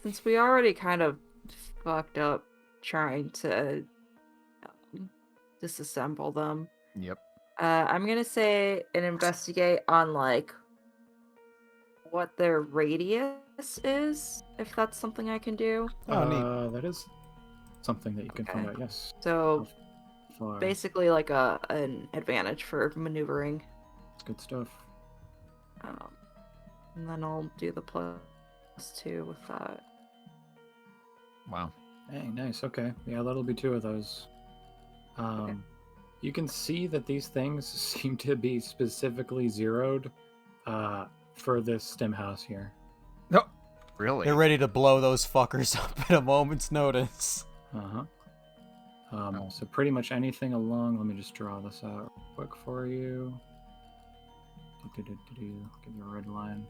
Speaker 5: Since we already kind of fucked up trying to disassemble them,
Speaker 4: Yep.
Speaker 5: I'm gonna say and investigate on like what their radius is, if that's something I can do.
Speaker 3: Oh, neat.
Speaker 1: That is something that you can find
Speaker 5: Okay.
Speaker 1: out. Yes.
Speaker 5: So
Speaker 1: Far.
Speaker 5: basically, like an advantage for maneuvering.
Speaker 1: It's good stuff.
Speaker 5: And then I'll do the +2 with that.
Speaker 4: Wow.
Speaker 1: Hey, nice. Okay. Yeah, that'll be 2 of those. You can see that these things seem to be specifically zeroed for this stem house here.
Speaker 4: No. Really?
Speaker 3: They're ready to blow those fuckers up at a moment's notice.
Speaker 1: Uh-huh.
Speaker 4: Oh.
Speaker 1: So pretty much anything along, let me just draw this out real quick for you. Give you a red line.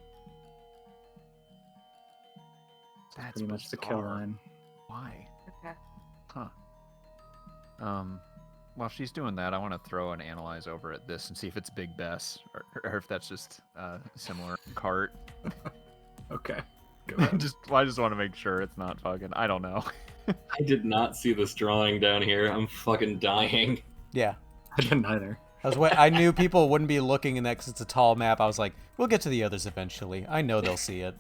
Speaker 4: That's
Speaker 1: Pretty much the kill
Speaker 4: bizarre.
Speaker 1: line.
Speaker 4: Why?
Speaker 5: Okay.
Speaker 4: Huh. While she's doing that, I want to throw an analyze over at this and see if it's Big Bess or if that's just similar cart.
Speaker 1: Okay.
Speaker 4: I just want to make sure it's not fucking. I don't know.
Speaker 2: I did not see this drawing down here. I'm fucking dying.
Speaker 3: Yeah.
Speaker 1: I didn't either.
Speaker 3: I knew people wouldn't be looking in that because it's a tall map. I was like, we'll get to the others eventually. I know they'll see it.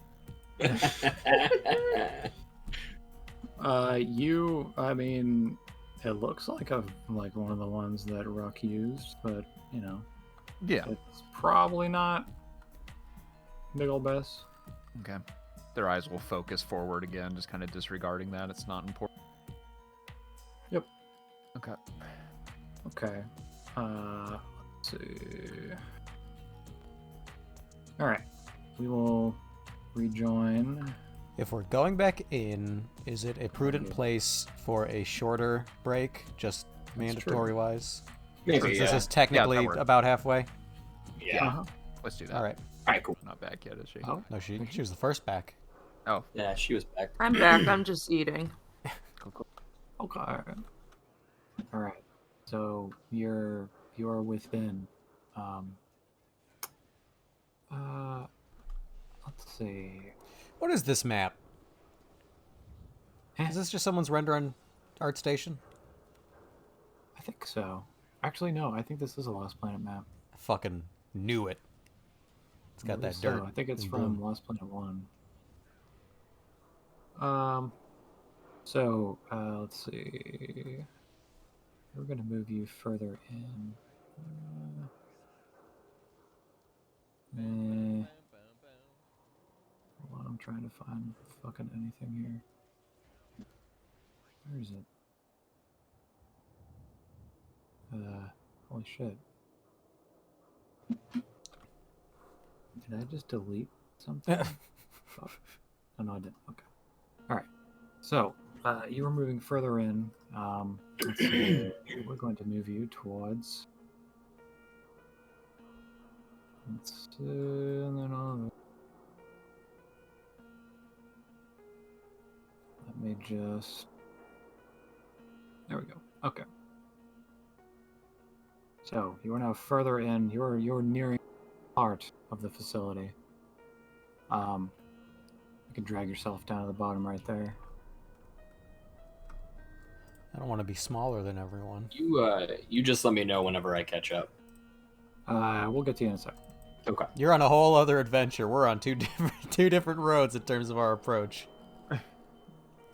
Speaker 1: I mean, it looks like one of the ones that Ruck used, but you know,
Speaker 4: Yeah.
Speaker 1: it's probably not Big Ol' Bess.
Speaker 4: Okay. Their eyes will focus forward again, just kind of disregarding that. It's not important.
Speaker 1: Yep.
Speaker 4: Okay.
Speaker 1: Okay. Let's see. All right. We will rejoin.
Speaker 3: If we're going back in, is it a prudent place for a shorter break, just mandatory-wise?
Speaker 2: Maybe,
Speaker 3: Since
Speaker 2: yeah.
Speaker 3: this is technically
Speaker 4: Yeah, that works.
Speaker 3: about halfway?
Speaker 2: Yeah.
Speaker 1: Uh-huh.
Speaker 4: Let's do that.
Speaker 3: All right.
Speaker 2: Alright, cool.
Speaker 4: Not back yet, is she?
Speaker 1: Oh,
Speaker 3: No, she was the first back.
Speaker 4: Oh,
Speaker 2: Yeah, she was back.
Speaker 5: I'm back. I'm just eating.
Speaker 4: cool.
Speaker 1: okay. All right. So you're within. Let's see.
Speaker 3: What is this map?
Speaker 1: Eh,
Speaker 3: Is this just someone's render on ArtStation?
Speaker 1: I think so. Actually, no. I think this is a Lost Planet map.
Speaker 3: I fucking knew it. It's got
Speaker 1: I believe
Speaker 3: that
Speaker 1: so.
Speaker 3: dirt.
Speaker 1: I think it's
Speaker 3: and
Speaker 1: from
Speaker 3: bloom.
Speaker 1: Lost Planet 1. So, let's see. We're going to move you further in. Hold on, I'm trying to find fucking anything here. Where is it? Holy shit. Did I just delete something? Fuck. Oh, no, I didn't. Okay. Alright. So, you were moving further in. Let's see. We're going to move you towards. Let's see, and then on. Let me just. There we go. Okay. So you are now further in. You're nearing the heart of the facility. You can drag yourself down to the bottom right there.
Speaker 3: I don't want to be smaller than everyone.
Speaker 2: You just let me know whenever I catch up.
Speaker 1: We'll get to you in a sec.
Speaker 2: Okay.
Speaker 3: You're on a whole other adventure. We're on two different roads in terms of our approach.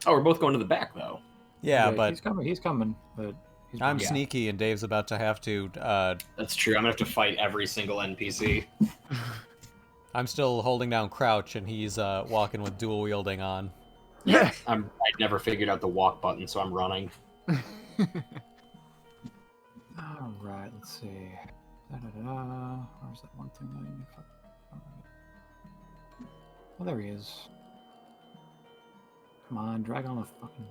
Speaker 2: Oh, we're both going to the back though.
Speaker 3: Yeah, but
Speaker 1: he's coming, but
Speaker 3: I'm
Speaker 2: Yeah.
Speaker 3: sneaky, and Dave's about to have to.
Speaker 2: That's true. I'm gonna have to fight every single NPC.
Speaker 3: I'm still holding down crouch, and he's walking with dual wielding on.
Speaker 2: I'd never figured out the walk button, so I'm running.
Speaker 1: All right, let's see. Where's that one thing that I need? Oh, there he is. Come on, drag on the fucking.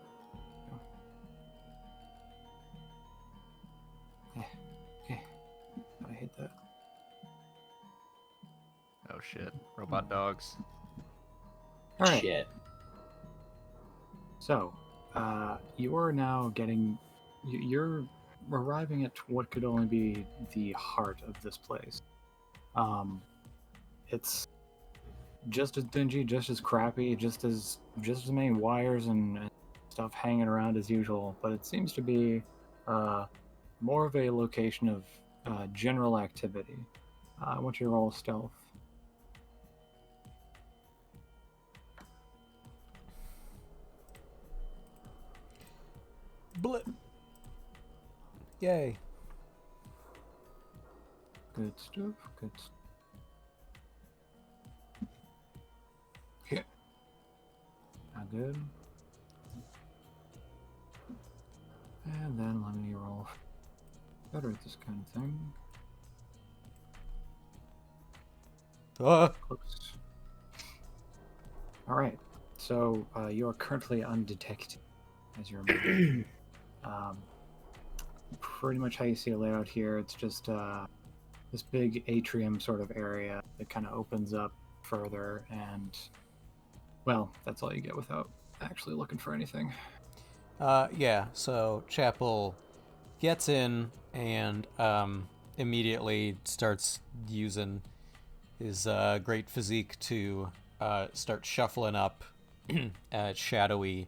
Speaker 1: Okay. I hate that.
Speaker 4: Oh shit. Robot dogs.
Speaker 1: All right.
Speaker 2: Shit.
Speaker 1: So, you are now getting. You're arriving at what could only be the heart of this place. It's just as dingy, just as crappy, just as many wires and stuff hanging around as usual. But it seems to be more of a location of general activity. I want you to roll stealth.
Speaker 3: Blip. Yay.
Speaker 1: Good stuff. Good. Okay. Not good. And then let me roll better at this kind of thing. Close. All right. So you are currently undetected as you're moving. Pretty much how you see it laid out here. It's just this big atrium sort of area that kind of opens up further, and well, that's all you get without actually looking for anything.
Speaker 3: Yeah, so Chapel gets in and immediately starts using his great physique to start shuffling up a shadowy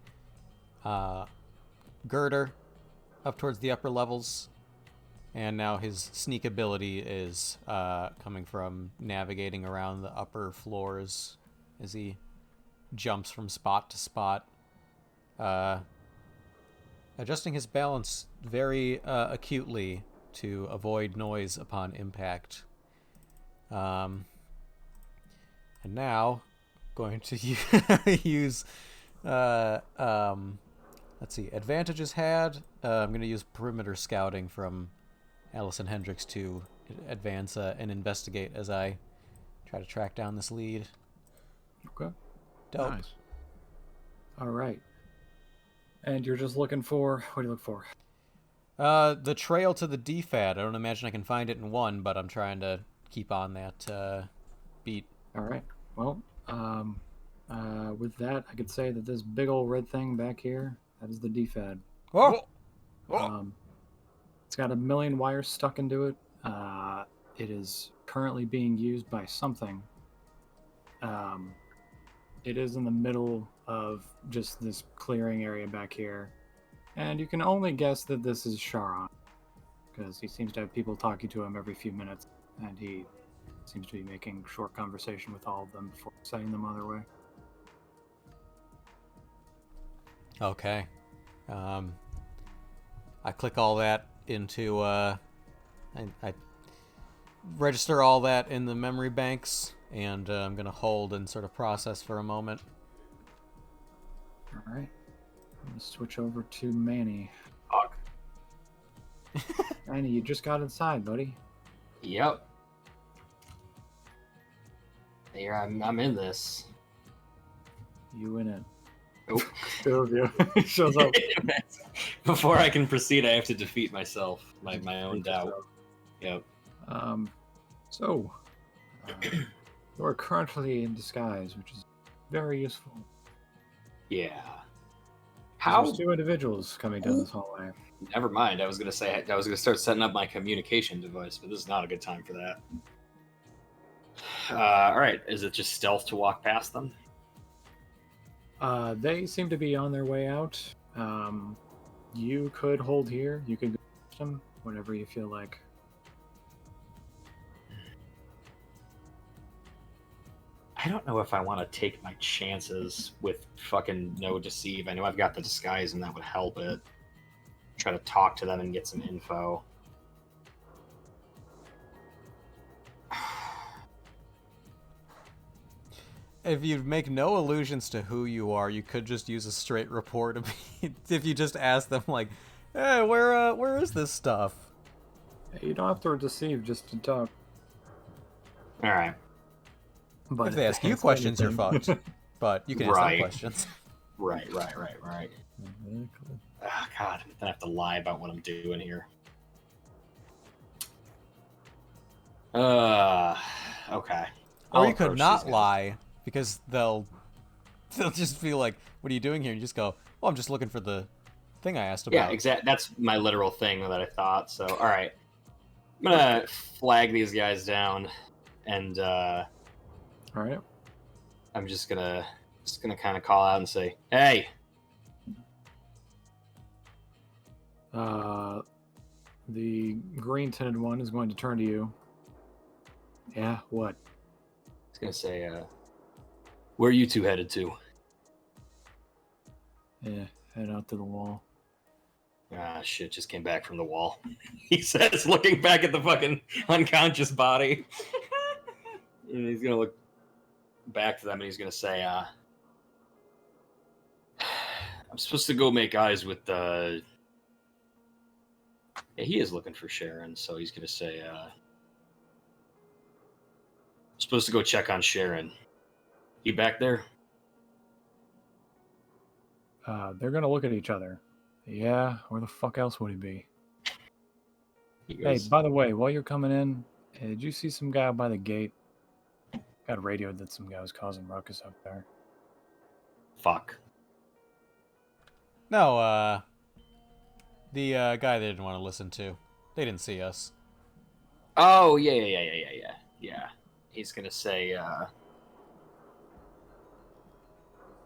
Speaker 3: girder up towards the upper levels. And now his sneak ability is coming from navigating around the upper floors as he jumps from spot to spot. Adjusting his balance very acutely to avoid noise upon impact. And now, going to use, let's see, advantages had. I'm going to use perimeter scouting from Allison Hendricks to advance and investigate as I try to track down this lead.
Speaker 1: Okay.
Speaker 3: Dope.
Speaker 4: Nice.
Speaker 1: All right. And you're just looking for, what do you look for?
Speaker 3: The trail to the DFAD. I don't imagine I can find it in one, but I'm trying to keep on that beat.
Speaker 1: All right. Well, with that, I could say that this big old red thing back here, that is the DFAD.
Speaker 3: Oh!
Speaker 1: It's got 1 million wires stuck into it. It is currently being used by something. It is in the middle of just this clearing area back here. And you can only guess that this is Charon, because he seems to have people talking to him every few minutes, and he seems to be making short conversation with all of them before sending them on their way.
Speaker 3: Okay. I click all that into, I register all that in the memory banks, and I'm going to hold and sort of process for a moment.
Speaker 1: All right. I'm going to switch over to Manny.
Speaker 2: Fuck.
Speaker 1: Manny, you just got inside, buddy.
Speaker 2: Yep. Here, I'm in this.
Speaker 1: You in it.
Speaker 2: Oh.
Speaker 1: Two of you. He shows up.
Speaker 2: Before I can proceed, I have to defeat myself, my own doubt. Yep.
Speaker 1: So, you are currently in disguise, which is very useful.
Speaker 2: Yeah.
Speaker 1: There's 2 individuals coming down this hallway.
Speaker 2: Never mind. I was gonna start setting up my communication device, but this is not a good time for that. All right. Is it just stealth to walk past them?
Speaker 1: They seem to be on their way out. You could hold here. You could go to them, whatever you feel like.
Speaker 2: I don't know if I want to take my chances with fucking no deceive. I know I've got the disguise and that would help it. Try to talk to them and get some info.
Speaker 3: If you make no allusions to who you are, you could just use a straight report. If you just ask them, like, "Hey, where is this stuff?"
Speaker 1: You don't have to deceive just to talk.
Speaker 2: All right.
Speaker 1: But
Speaker 3: If they ask you
Speaker 1: answer
Speaker 3: questions, you're
Speaker 1: anything-
Speaker 3: fucked. But you can ask them
Speaker 2: Right.
Speaker 3: questions.
Speaker 2: Right.
Speaker 1: Exactly.
Speaker 2: Oh, God, I'm gonna have to lie about what I'm doing here. Okay.
Speaker 3: Or
Speaker 2: I'll
Speaker 3: you could
Speaker 2: approach
Speaker 3: not
Speaker 2: these guys.
Speaker 3: lie, because they'll just feel like, "What are you doing here?" And you just go, "Oh, I'm just looking for the thing I asked about."
Speaker 2: Yeah, exactly. That's my literal thing that I thought. So, all right, I'm gonna flag these guys down, and
Speaker 1: All right.
Speaker 2: I'm just gonna kind of call out and say, "Hey,
Speaker 1: The green tinted one is going to turn to you. Yeah, what?
Speaker 2: It's gonna say, where are you two headed to?"
Speaker 1: Yeah, head out to the wall.
Speaker 2: Ah, shit, just came back from the wall. He says, looking back at the fucking unconscious body. And he's gonna look back to them and he's gonna say, I'm supposed to go make eyes with Yeah, he is looking for Sharon, so he's gonna say, I'm supposed to go check on Sharon. You back there?
Speaker 1: They're gonna look at each other. Yeah, where the fuck else would he be?
Speaker 2: He
Speaker 1: Hey,
Speaker 2: goes,
Speaker 1: by the way, while you're coming in, did you see some guy by the gate? Got radioed that some guy was causing ruckus up there.
Speaker 2: fuck.
Speaker 3: No, the guy they didn't want to listen to. They didn't see us.
Speaker 2: Oh, yeah. Yeah. He's gonna say,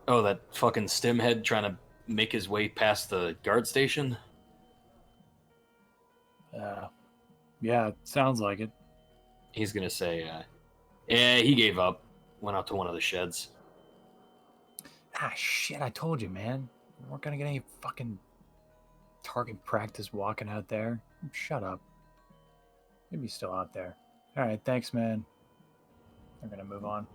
Speaker 2: oh, that fucking stimhead trying to make his way past the guard station?
Speaker 1: Yeah, it sounds like it.
Speaker 2: He's gonna say, yeah, he gave up. Went out to one of the sheds.
Speaker 1: Ah, shit, I told you, man. We weren't gonna get any fucking target practice walking out there. Shut up. Maybe he's still out there. Alright, thanks, man. They're gonna move on.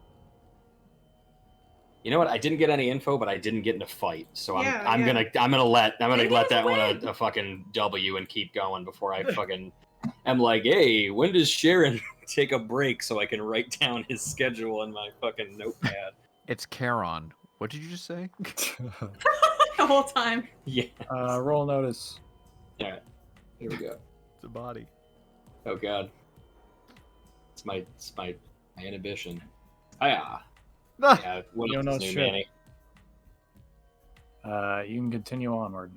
Speaker 2: You know what? I didn't get any info, but I didn't get in a fight, so
Speaker 6: Yeah,
Speaker 2: I'm
Speaker 6: yeah.
Speaker 2: gonna let
Speaker 6: You
Speaker 2: that
Speaker 6: guys
Speaker 2: one
Speaker 6: win!
Speaker 2: a fucking W and keep going before I fucking. I'm like, hey, when does Sharon take a break so I can write down his schedule in my fucking notepad?
Speaker 4: It's Charon. What did you just say?
Speaker 6: The whole time.
Speaker 2: Yeah.
Speaker 1: Roll notice.
Speaker 2: All right. Here we go.
Speaker 4: It's a body.
Speaker 2: Oh god. It's my inhibition. Yeah. Yeah. What
Speaker 1: You
Speaker 2: else
Speaker 1: don't
Speaker 2: is
Speaker 1: know
Speaker 2: new,
Speaker 1: shit.
Speaker 2: Manny?
Speaker 1: You can continue onward,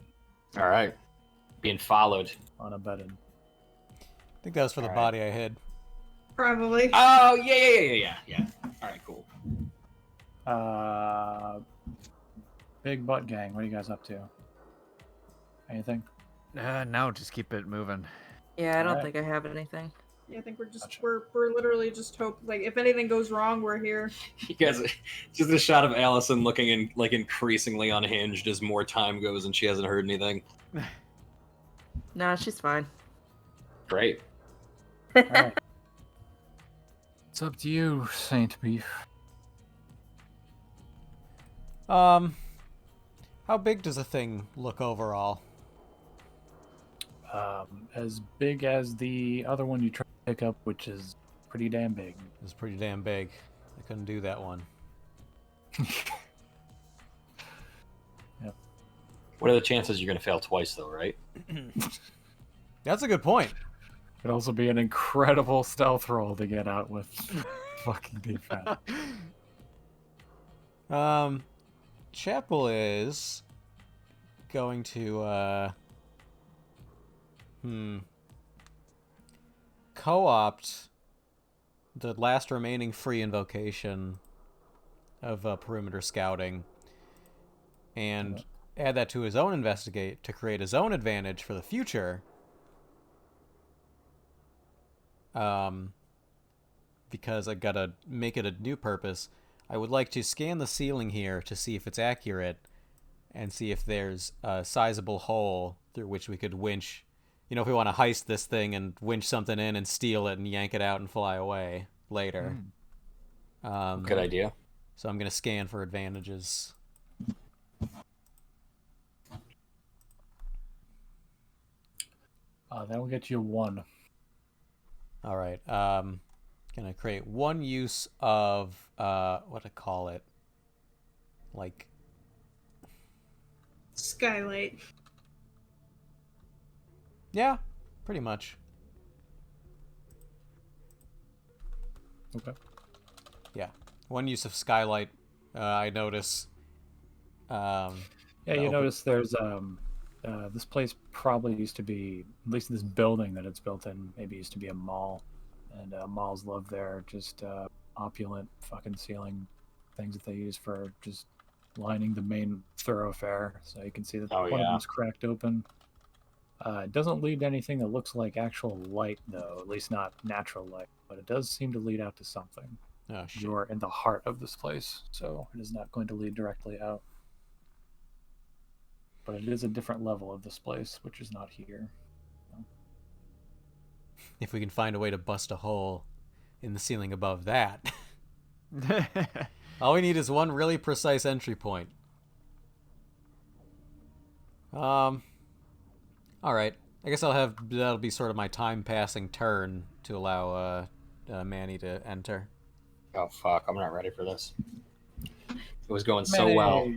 Speaker 2: All right. Being followed.
Speaker 1: unabetted.
Speaker 3: I think that was for the
Speaker 2: Alright.
Speaker 3: body I hid.
Speaker 6: Probably.
Speaker 2: Oh yeah. All right, cool.
Speaker 1: Big butt gang. What are you guys up to? Anything?
Speaker 4: No, just keep it moving.
Speaker 5: Yeah, I don't
Speaker 1: Alright.
Speaker 5: think I have anything.
Speaker 6: Yeah, I think we're just
Speaker 1: Gotcha.
Speaker 6: we're literally just hope like if anything goes wrong, we're here.
Speaker 2: You guys, just a shot of Allison looking increasingly unhinged as more time goes and she hasn't heard anything.
Speaker 5: Nah, she's fine.
Speaker 2: Great.
Speaker 1: Alright. It's up to you, Saint Beef.
Speaker 3: How big does a thing look overall?
Speaker 1: As big as the other one you tried to pick up, which is pretty damn big.
Speaker 3: It's pretty damn big. I couldn't do that one.
Speaker 1: Yep.
Speaker 2: What are the chances you're gonna fail twice, though? Right?
Speaker 3: That's a good point.
Speaker 1: It'd also be an incredible stealth roll to get out with fucking defense.
Speaker 3: Chapel is going to co-opt the last remaining free invocation of perimeter scouting and add that to his own investigate to create his own advantage for the future. Because I gotta make it a new purpose, I would like to scan the ceiling here to see if it's accurate and see if there's a sizable hole through which we could winch. You know, if we want to heist this thing and winch something in and steal it and yank it out and fly away later.
Speaker 2: Good idea.
Speaker 3: So I'm going to scan for advantages.
Speaker 1: That will get you 1.
Speaker 3: All right. Gonna create 1 use of what to call it, like
Speaker 6: Skylight.
Speaker 3: Yeah, pretty much.
Speaker 1: Okay.
Speaker 3: Yeah, 1 use of skylight. I notice.
Speaker 1: Yeah, you notice there's this place probably used to be, at least this building that it's built in, maybe used to be a mall, and malls love their just opulent fucking ceiling things that they use for just lining the main thoroughfare. So you can see that one of them's cracked open. It doesn't lead to anything that looks like actual light, though, at least not natural light, but it does seem to lead out to something.
Speaker 3: Oh, shit.
Speaker 1: You're in the heart of this place, so it is not going to lead directly out. But it is a different level of this place, which is not here. So.
Speaker 3: If we can find a way to bust a hole in the ceiling above that. All we need is 1 really precise entry point. All right. I guess that'll be sort of my time passing turn to allow Manny to enter.
Speaker 2: Oh fuck! I'm not ready for this. It was going so well.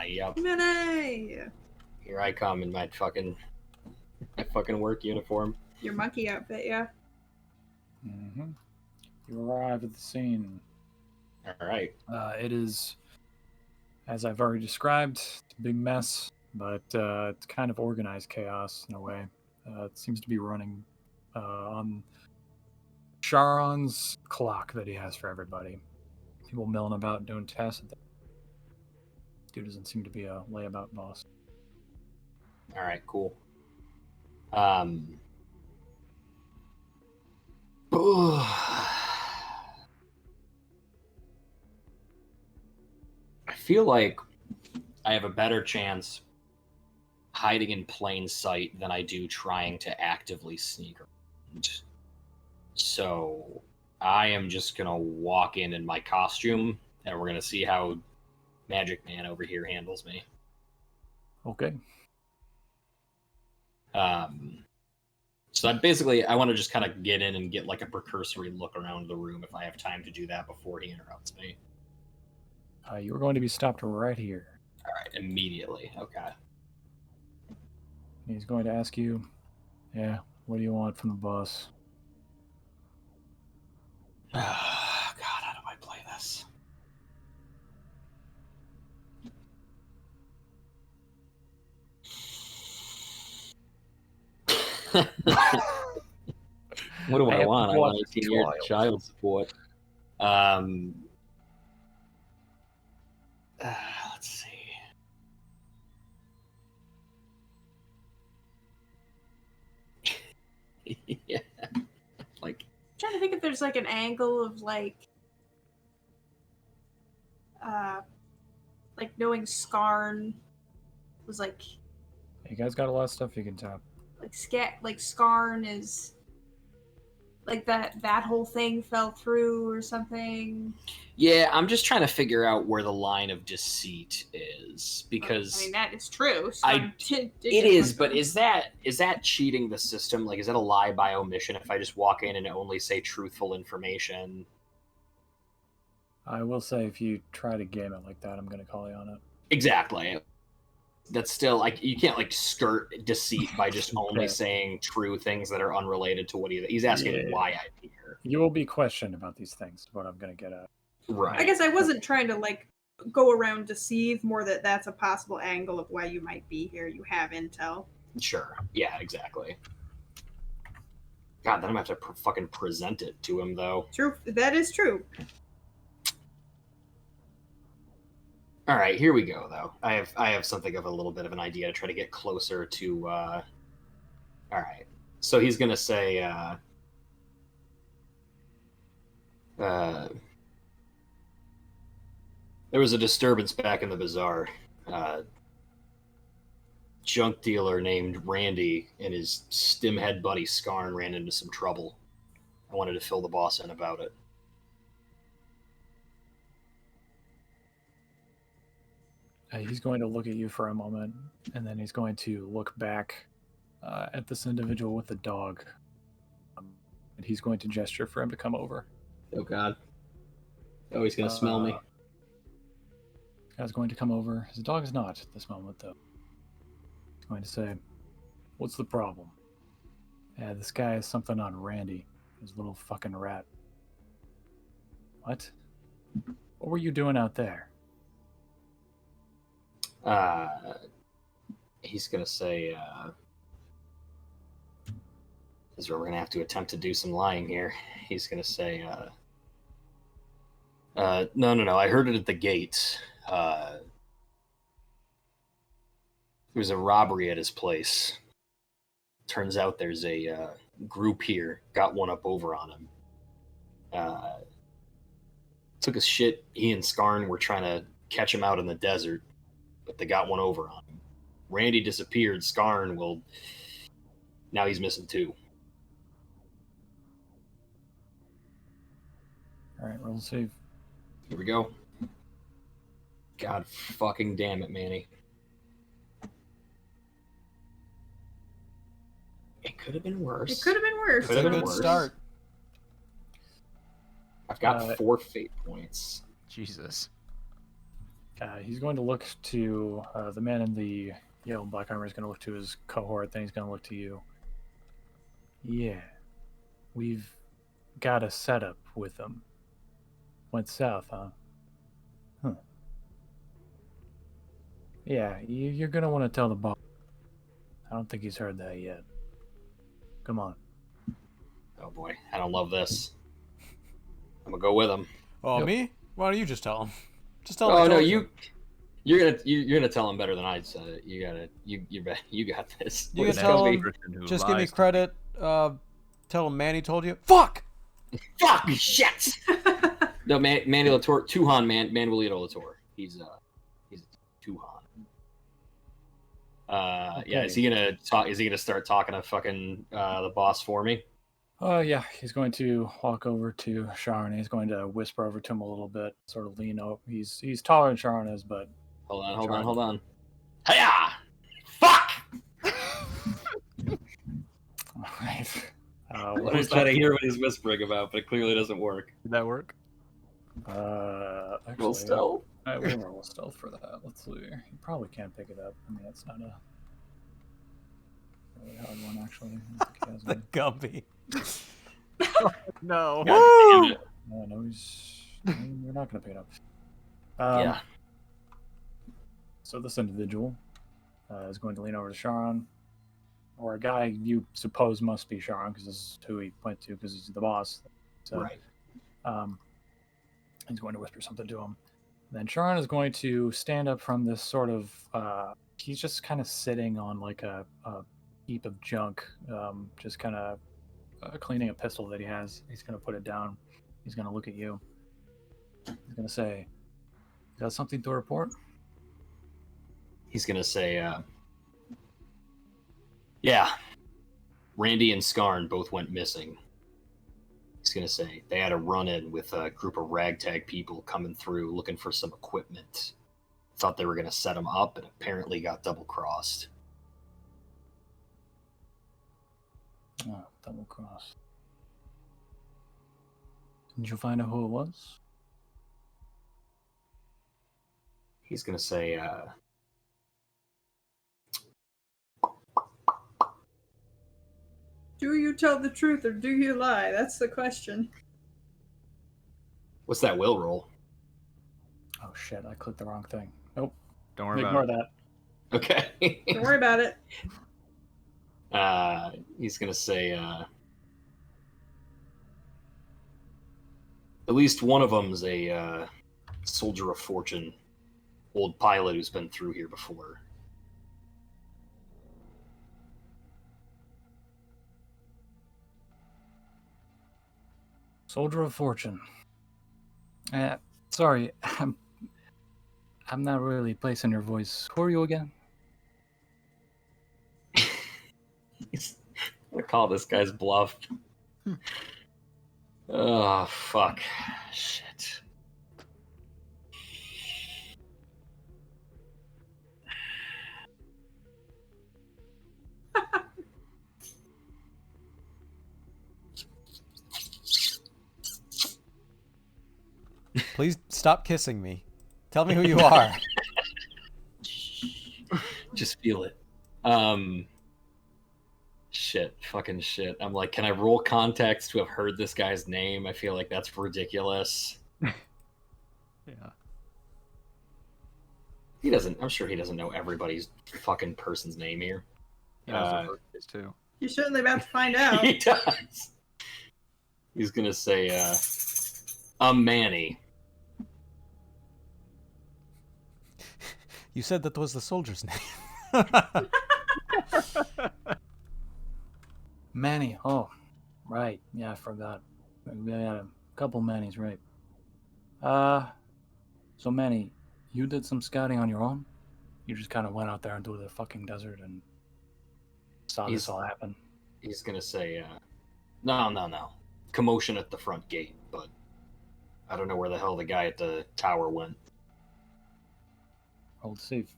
Speaker 2: Yep.
Speaker 6: Manny!
Speaker 2: Here I come in my fucking work uniform.
Speaker 6: Your monkey outfit, yeah.
Speaker 1: Mm-hmm. You arrive at the scene.
Speaker 2: All right.
Speaker 1: It is, as I've already described, it's a big mess, but it's kind of organized chaos in a way. It seems to be running on Charon's clock that he has for everybody. People milling about doing tests. Dude doesn't seem to be a layabout boss.
Speaker 2: All right, cool. I feel like I have a better chance hiding in plain sight than I do trying to actively sneak around. So I am just going to walk in my costume, and we're going to see how Magic Man over here handles me.
Speaker 1: Okay.
Speaker 2: So I want to just kind of get in and get like a precursory look around the room if I have time to do that before he interrupts me.
Speaker 1: You're going to be stopped right here.
Speaker 2: All right, immediately. Okay.
Speaker 1: He's going to ask you, yeah, what do you want from the boss?
Speaker 2: God, how do I play this? What do I want? I want 18-year child support. Let's see. Yeah. Like,
Speaker 6: I'm trying to think if there's like an angle of like knowing Skarn was like.
Speaker 1: You guys got a lot of stuff you can tap.
Speaker 6: Like Skarn is like that whole thing fell through or something.
Speaker 2: Yeah, I'm just trying to figure out where the line of deceit is, because
Speaker 6: I mean that is true.
Speaker 2: It is, but is that cheating the system? Like, is that a lie by omission if I just walk in and only say truthful information?
Speaker 1: I will say, if you try to game it like that, I'm going to call you on it.
Speaker 2: Exactly. That's still like, you can't like skirt deceit by just only saying true things that are unrelated to what he's asking why I'm here.
Speaker 1: You will be questioned about these things, is what I'm going to get at.
Speaker 2: Right.
Speaker 6: I guess I wasn't trying to like go around deceive, more that's a possible angle of why you might be here. You have intel.
Speaker 2: Sure. Yeah, exactly. God, then I'm going to have to fucking present it to him, though.
Speaker 6: True. That is true.
Speaker 2: All right, here we go. Though I have something of a little bit of an idea to try to get closer to. All right, so he's gonna say. There was a disturbance back in the bazaar. Junk dealer named Randy and his stimhead buddy Skarn ran into some trouble. I wanted to fill the boss in about it.
Speaker 1: He's going to look at you for a moment, and then he's going to look back at this individual with the dog. And he's going to gesture for him to come over.
Speaker 2: Oh God! Oh, he's gonna smell me.
Speaker 1: This guy's going to come over. His dog is not at this moment, though. He's going to say, "What's the problem?" This guy has something on Randy, his little fucking rat. What? What were you doing out there?
Speaker 2: He's gonna say, "This is where we're gonna have to attempt to do some lying here." He's gonna say, no. I heard it at the gate. There was a robbery at his place. Turns out there's a group here got one up over on him. Took a shit. He and Skarn were trying to catch him out in the desert, but they got one over on him. Randy disappeared. Skarn, well, now he's missing too.
Speaker 1: All right, roll save.
Speaker 2: Here we go. God fucking damn it, Manny. It could have been worse.
Speaker 6: It could have been worse.
Speaker 2: Could
Speaker 3: It's
Speaker 2: have
Speaker 3: a
Speaker 2: been
Speaker 3: good
Speaker 2: worse.
Speaker 3: start.
Speaker 2: I've got 4 fate points.
Speaker 4: Jesus.
Speaker 1: He's going to look to the man in the yellow and black armor. Is going to look to his cohort. Then he's going to look to you. Yeah, we've got a setup with them. Went south, huh? Huh. Yeah, you're going to want to tell the boss. I don't think he's heard that yet. Come on.
Speaker 2: Oh boy, I don't love this. I'm gonna go with him.
Speaker 3: Oh,
Speaker 1: Yep.
Speaker 3: me? Why don't you just tell him? Just tell him.
Speaker 2: Oh
Speaker 3: I
Speaker 2: no,
Speaker 3: told
Speaker 2: you're gonna tell him better than I said it. You got this.
Speaker 3: You
Speaker 2: It's
Speaker 3: can tell
Speaker 2: gonna
Speaker 3: him.
Speaker 2: be-
Speaker 4: Person who
Speaker 3: Just give me
Speaker 4: lies to
Speaker 3: credit. Tell him Manny told you. Fuck!
Speaker 2: Fuck shit. No, Manny Latour, Tuhan Manuelito Latour. He's a Tuhan. Yeah, is he gonna talk? Is he gonna start talking to fucking the boss for me?
Speaker 1: Yeah, he's going to walk over to Charon. He's going to whisper over to him a little bit, sort of lean over. He's taller than Charon is, but
Speaker 2: Hold on. Hiya! Fuck!
Speaker 1: all right.
Speaker 2: I
Speaker 1: What
Speaker 2: want
Speaker 1: was
Speaker 2: to try
Speaker 1: that?
Speaker 2: to hear what he's whispering about, but it clearly doesn't work.
Speaker 4: Did that work?
Speaker 1: Actually,
Speaker 2: Roll stealth.
Speaker 1: I will roll stealth for that. Let's see. You probably can't pick it up. I mean, it's not a really hard one, actually. I think he has
Speaker 3: The Gumby.
Speaker 4: No.
Speaker 2: God damn it.
Speaker 1: no, you're not going to pick it up.
Speaker 2: Yeah.
Speaker 1: So this individual is going to lean over to Charon, or a guy you suppose must be Charon, because this is who he went to, because he's the boss. So,
Speaker 2: Right.
Speaker 1: he's going to whisper something to him. Then Charon is going to stand up from this sort of. He's just kind of sitting on like a heap of junk, just kind of cleaning a pistol that he has. He's going to put it down. He's going to look at you. He's going to say, "You got something to report?"
Speaker 2: He's gonna say, yeah, Randy and Skarn both went missing. He's gonna say they had a run-in with a group of ragtag people coming through looking for some equipment. Thought they were gonna set them up, and apparently got double-crossed.
Speaker 1: Oh, double cross. Did you find out who it was?
Speaker 2: He's gonna say,
Speaker 6: Do you tell the truth or do you lie? That's the question.
Speaker 2: what's that will roll?
Speaker 1: Oh shit! I clicked the wrong thing. Nope.
Speaker 4: Don't worry
Speaker 1: Ignore
Speaker 4: about it.
Speaker 1: that.
Speaker 2: Okay.
Speaker 6: Don't worry about it.
Speaker 2: He's gonna say, at least one of them's a soldier of fortune. old pilot who's been through here before.
Speaker 1: Soldier of Fortune. Sorry, I'm not really placing your voice. Who are you again?
Speaker 2: I call this guy's bluff. Oh, fuck. Shit.
Speaker 3: Please stop kissing me. Tell me who you are.
Speaker 2: Just feel it. Shit. Fucking shit. I'm like, can I roll context to have heard this guy's name? I feel like that's ridiculous.
Speaker 4: Yeah.
Speaker 2: He doesn't. I'm sure he doesn't know everybody's fucking person's name here.
Speaker 4: He knows their birthdays too.
Speaker 6: You're certainly about to find out.
Speaker 2: He does. He's gonna say, Manny.
Speaker 3: You said that was the soldier's name.
Speaker 1: Manny. Oh, right. Yeah, I forgot. We had a couple Mannys, right? So Manny, you did some scouting on your own? You just kind of went out there into the fucking desert and saw this all happen?
Speaker 2: He's gonna say, no. Commotion at the front gate, but I don't know where the hell the guy at the tower went.
Speaker 1: Hold safe.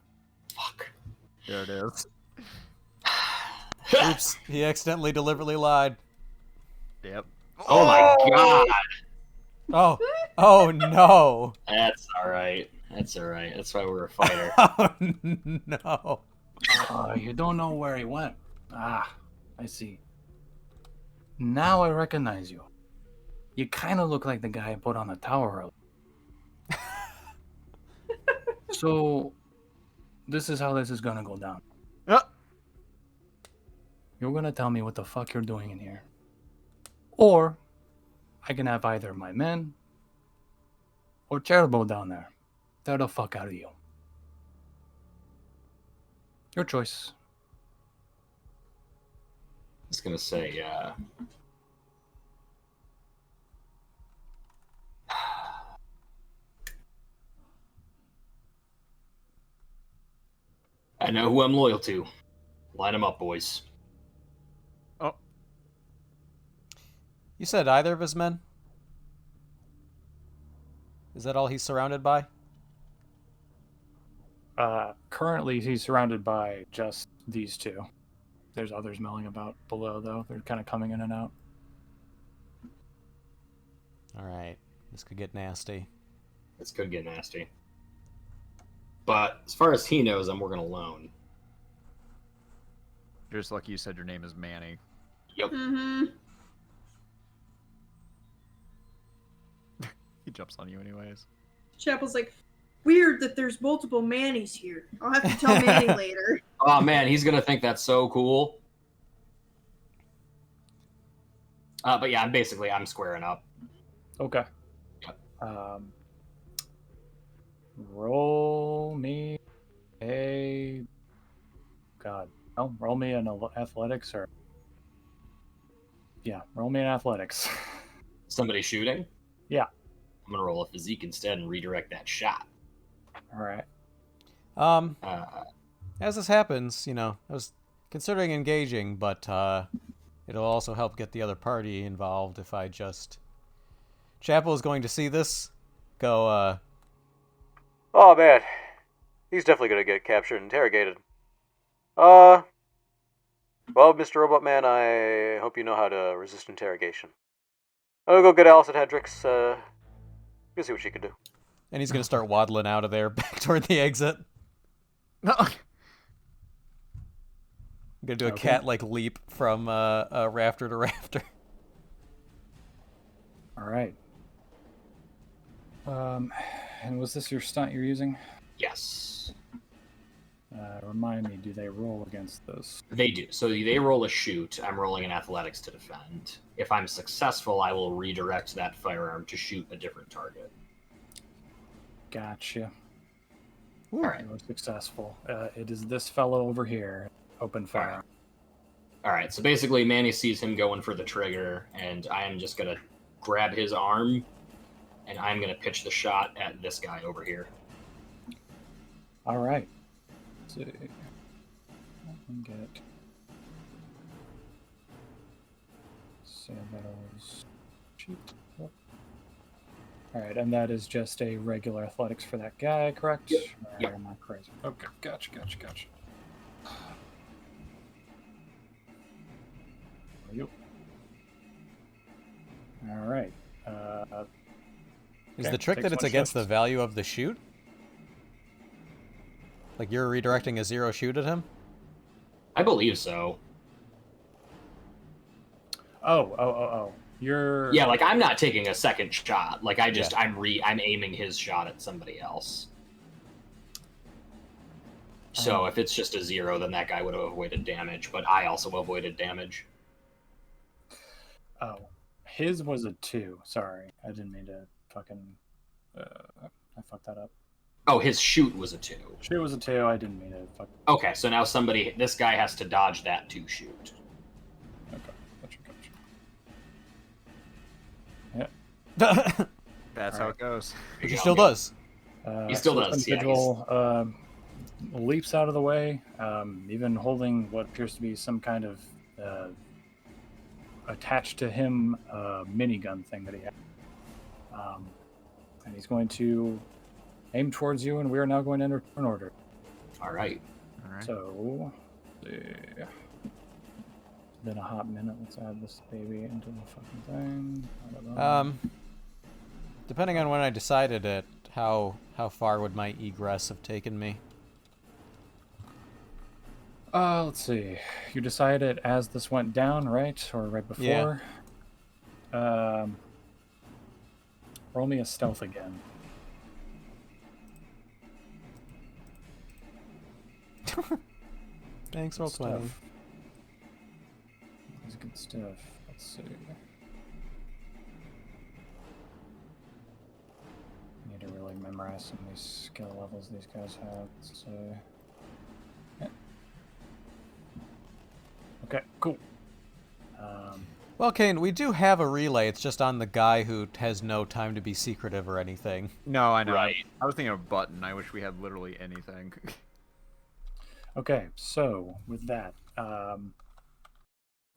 Speaker 2: Fuck.
Speaker 4: There it is.
Speaker 3: Oops, he accidentally deliberately lied.
Speaker 4: Yep.
Speaker 2: Oh my god!
Speaker 3: Oh no.
Speaker 2: That's alright. That's alright. That's why we're a fighter.
Speaker 3: Oh no.
Speaker 1: You don't know where he went. Ah, I see. Now I recognize you. You kind of look like the guy I put on the tower earlier. So, this is how this is gonna go down. You're gonna tell me what the fuck you're doing in here. Or, I can have either my men or Charitable down there. Tear the fuck out of you. Your choice.
Speaker 2: I was gonna say, I know who I'm loyal to. Line them up, boys.
Speaker 4: Oh.
Speaker 3: You said either of his men? Is that all he's surrounded by?
Speaker 1: Currently, he's surrounded by just these two. There's others milling about below, though. They're kind of coming in and out.
Speaker 3: Alright. This could get nasty.
Speaker 2: This could get nasty. But as far as he knows, I'm working alone.
Speaker 4: Just like you said, your name is Manny.
Speaker 2: Yep.
Speaker 6: Mm-hmm.
Speaker 4: He jumps on you anyways.
Speaker 6: Chapel's like, weird that there's multiple Mannies here. I'll have to tell Manny later.
Speaker 2: Oh man, he's gonna think that's so cool. But yeah, I'm squaring up.
Speaker 1: Okay.
Speaker 2: Yep.
Speaker 1: Roll me a... God. Oh, roll me an athletics or... Yeah, roll me an athletics.
Speaker 2: Somebody shooting?
Speaker 1: Yeah.
Speaker 2: I'm gonna roll a physique instead and redirect that shot.
Speaker 1: All right.
Speaker 3: As this happens, I was considering engaging, but it'll also help get the other party involved if I just... Chapel is going to see this, go,
Speaker 7: Oh man, he's definitely gonna get captured and interrogated. Well, Mr. Robot Man, I hope you know how to resist interrogation. I'll go get Allison Hendricks, we'll see what she can do.
Speaker 3: And he's going to start waddling out of there back toward the exit.
Speaker 4: No.
Speaker 3: I'm going to do a cat-like leap from rafter to rafter.
Speaker 1: All right. And was this your stunt you're using?
Speaker 2: Yes.
Speaker 1: Remind me, do they roll against this?
Speaker 2: They do. So they roll a shoot. I'm rolling an athletics to defend. If I'm successful, I will redirect that firearm to shoot a different target.
Speaker 1: Gotcha.
Speaker 3: Woo.
Speaker 2: All right.
Speaker 1: You were successful. It is this fellow over here. Open fire.
Speaker 2: All right. So basically, Manny sees him going for the trigger, and I am just gonna grab his arm, and I'm gonna pitch the shot at this guy over here.
Speaker 1: All right. Let's see. Let me get. Sand metals. Cheap. Yep. All right, and that is just a regular athletics for that guy, correct?
Speaker 2: Yep.
Speaker 1: Or
Speaker 2: Yep.
Speaker 1: am I crazy? Okay, gotcha. Yep. All right.
Speaker 3: Is
Speaker 1: Okay,
Speaker 3: the trick
Speaker 1: takes
Speaker 3: that it's
Speaker 1: one
Speaker 3: against
Speaker 1: shift.
Speaker 3: the value of the shoot? Like you're redirecting a 0 shoot at him?
Speaker 2: I believe so.
Speaker 1: Oh. You're
Speaker 2: Yeah, like I'm not taking a second shot. Like I just
Speaker 3: Yeah.
Speaker 2: I'm aiming his shot at somebody else. So if it's just a 0, then that guy would have avoided damage, but I also avoided damage.
Speaker 1: Oh, his was a 2. Sorry, I didn't mean to fucking. I fucked that up.
Speaker 2: Oh, his shoot was a 2.
Speaker 1: She was a 2. I didn't mean to fuck.
Speaker 2: Okay, so now this guy has to dodge that 2 shoot.
Speaker 1: Okay, gotcha.
Speaker 4: That's how it goes.
Speaker 3: Which he still does.
Speaker 2: He still
Speaker 1: so
Speaker 2: does,
Speaker 1: This
Speaker 2: yeah,
Speaker 1: individual leaps out of the way, even holding what appears to be some kind of attached to him minigun thing that he has. And he's going to aim towards you, and we are now going to enter an order.
Speaker 2: All right.
Speaker 4: All right.
Speaker 1: So, yeah. Been a hot minute. Let's add this baby into the fucking thing.
Speaker 3: Depending on when I decided it, how far would my egress have taken me?
Speaker 1: Let's see. You decided as this went down, right? Or right before?
Speaker 3: Yeah.
Speaker 1: Roll me a stealth again.
Speaker 3: Thanks, roll 20.
Speaker 1: Stuff. That's good stuff. Let's see. I need to really memorize some of these skill levels these guys have. Let's see. Yeah. Okay, cool.
Speaker 3: Well, Kane, we do have a relay. It's just on the guy who has no time to be secretive or anything.
Speaker 4: No, I know.
Speaker 2: Right.
Speaker 4: I was thinking of a button. I wish we had literally anything.
Speaker 1: Okay, so with that,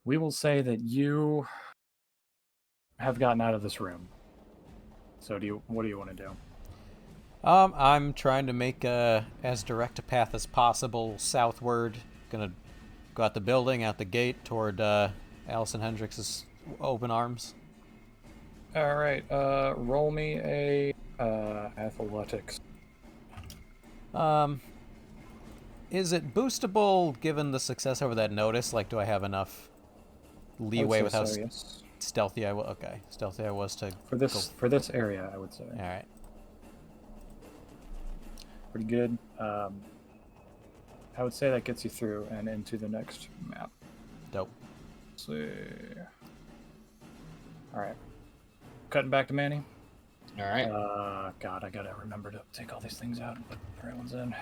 Speaker 1: we will say that you have gotten out of this room. So what do you want to do?
Speaker 3: I'm trying to make as direct a path as possible southward. Gonna go out the building, out the gate, toward Allison Hendricks' open arms.
Speaker 1: All right, roll me a athletics.
Speaker 3: Is it boostable given the success over that notice? Like, do I have enough leeway with how
Speaker 1: yes.
Speaker 3: stealthy I was? Okay, stealthy I was to
Speaker 1: For this area, I would say.
Speaker 3: All right.
Speaker 1: Pretty good. I would say that gets you through and into the next map.
Speaker 3: Dope.
Speaker 1: Let's see. All right. Cutting back to Manny.
Speaker 2: All right.
Speaker 1: God, I gotta remember to take all these things out and put the right ones in.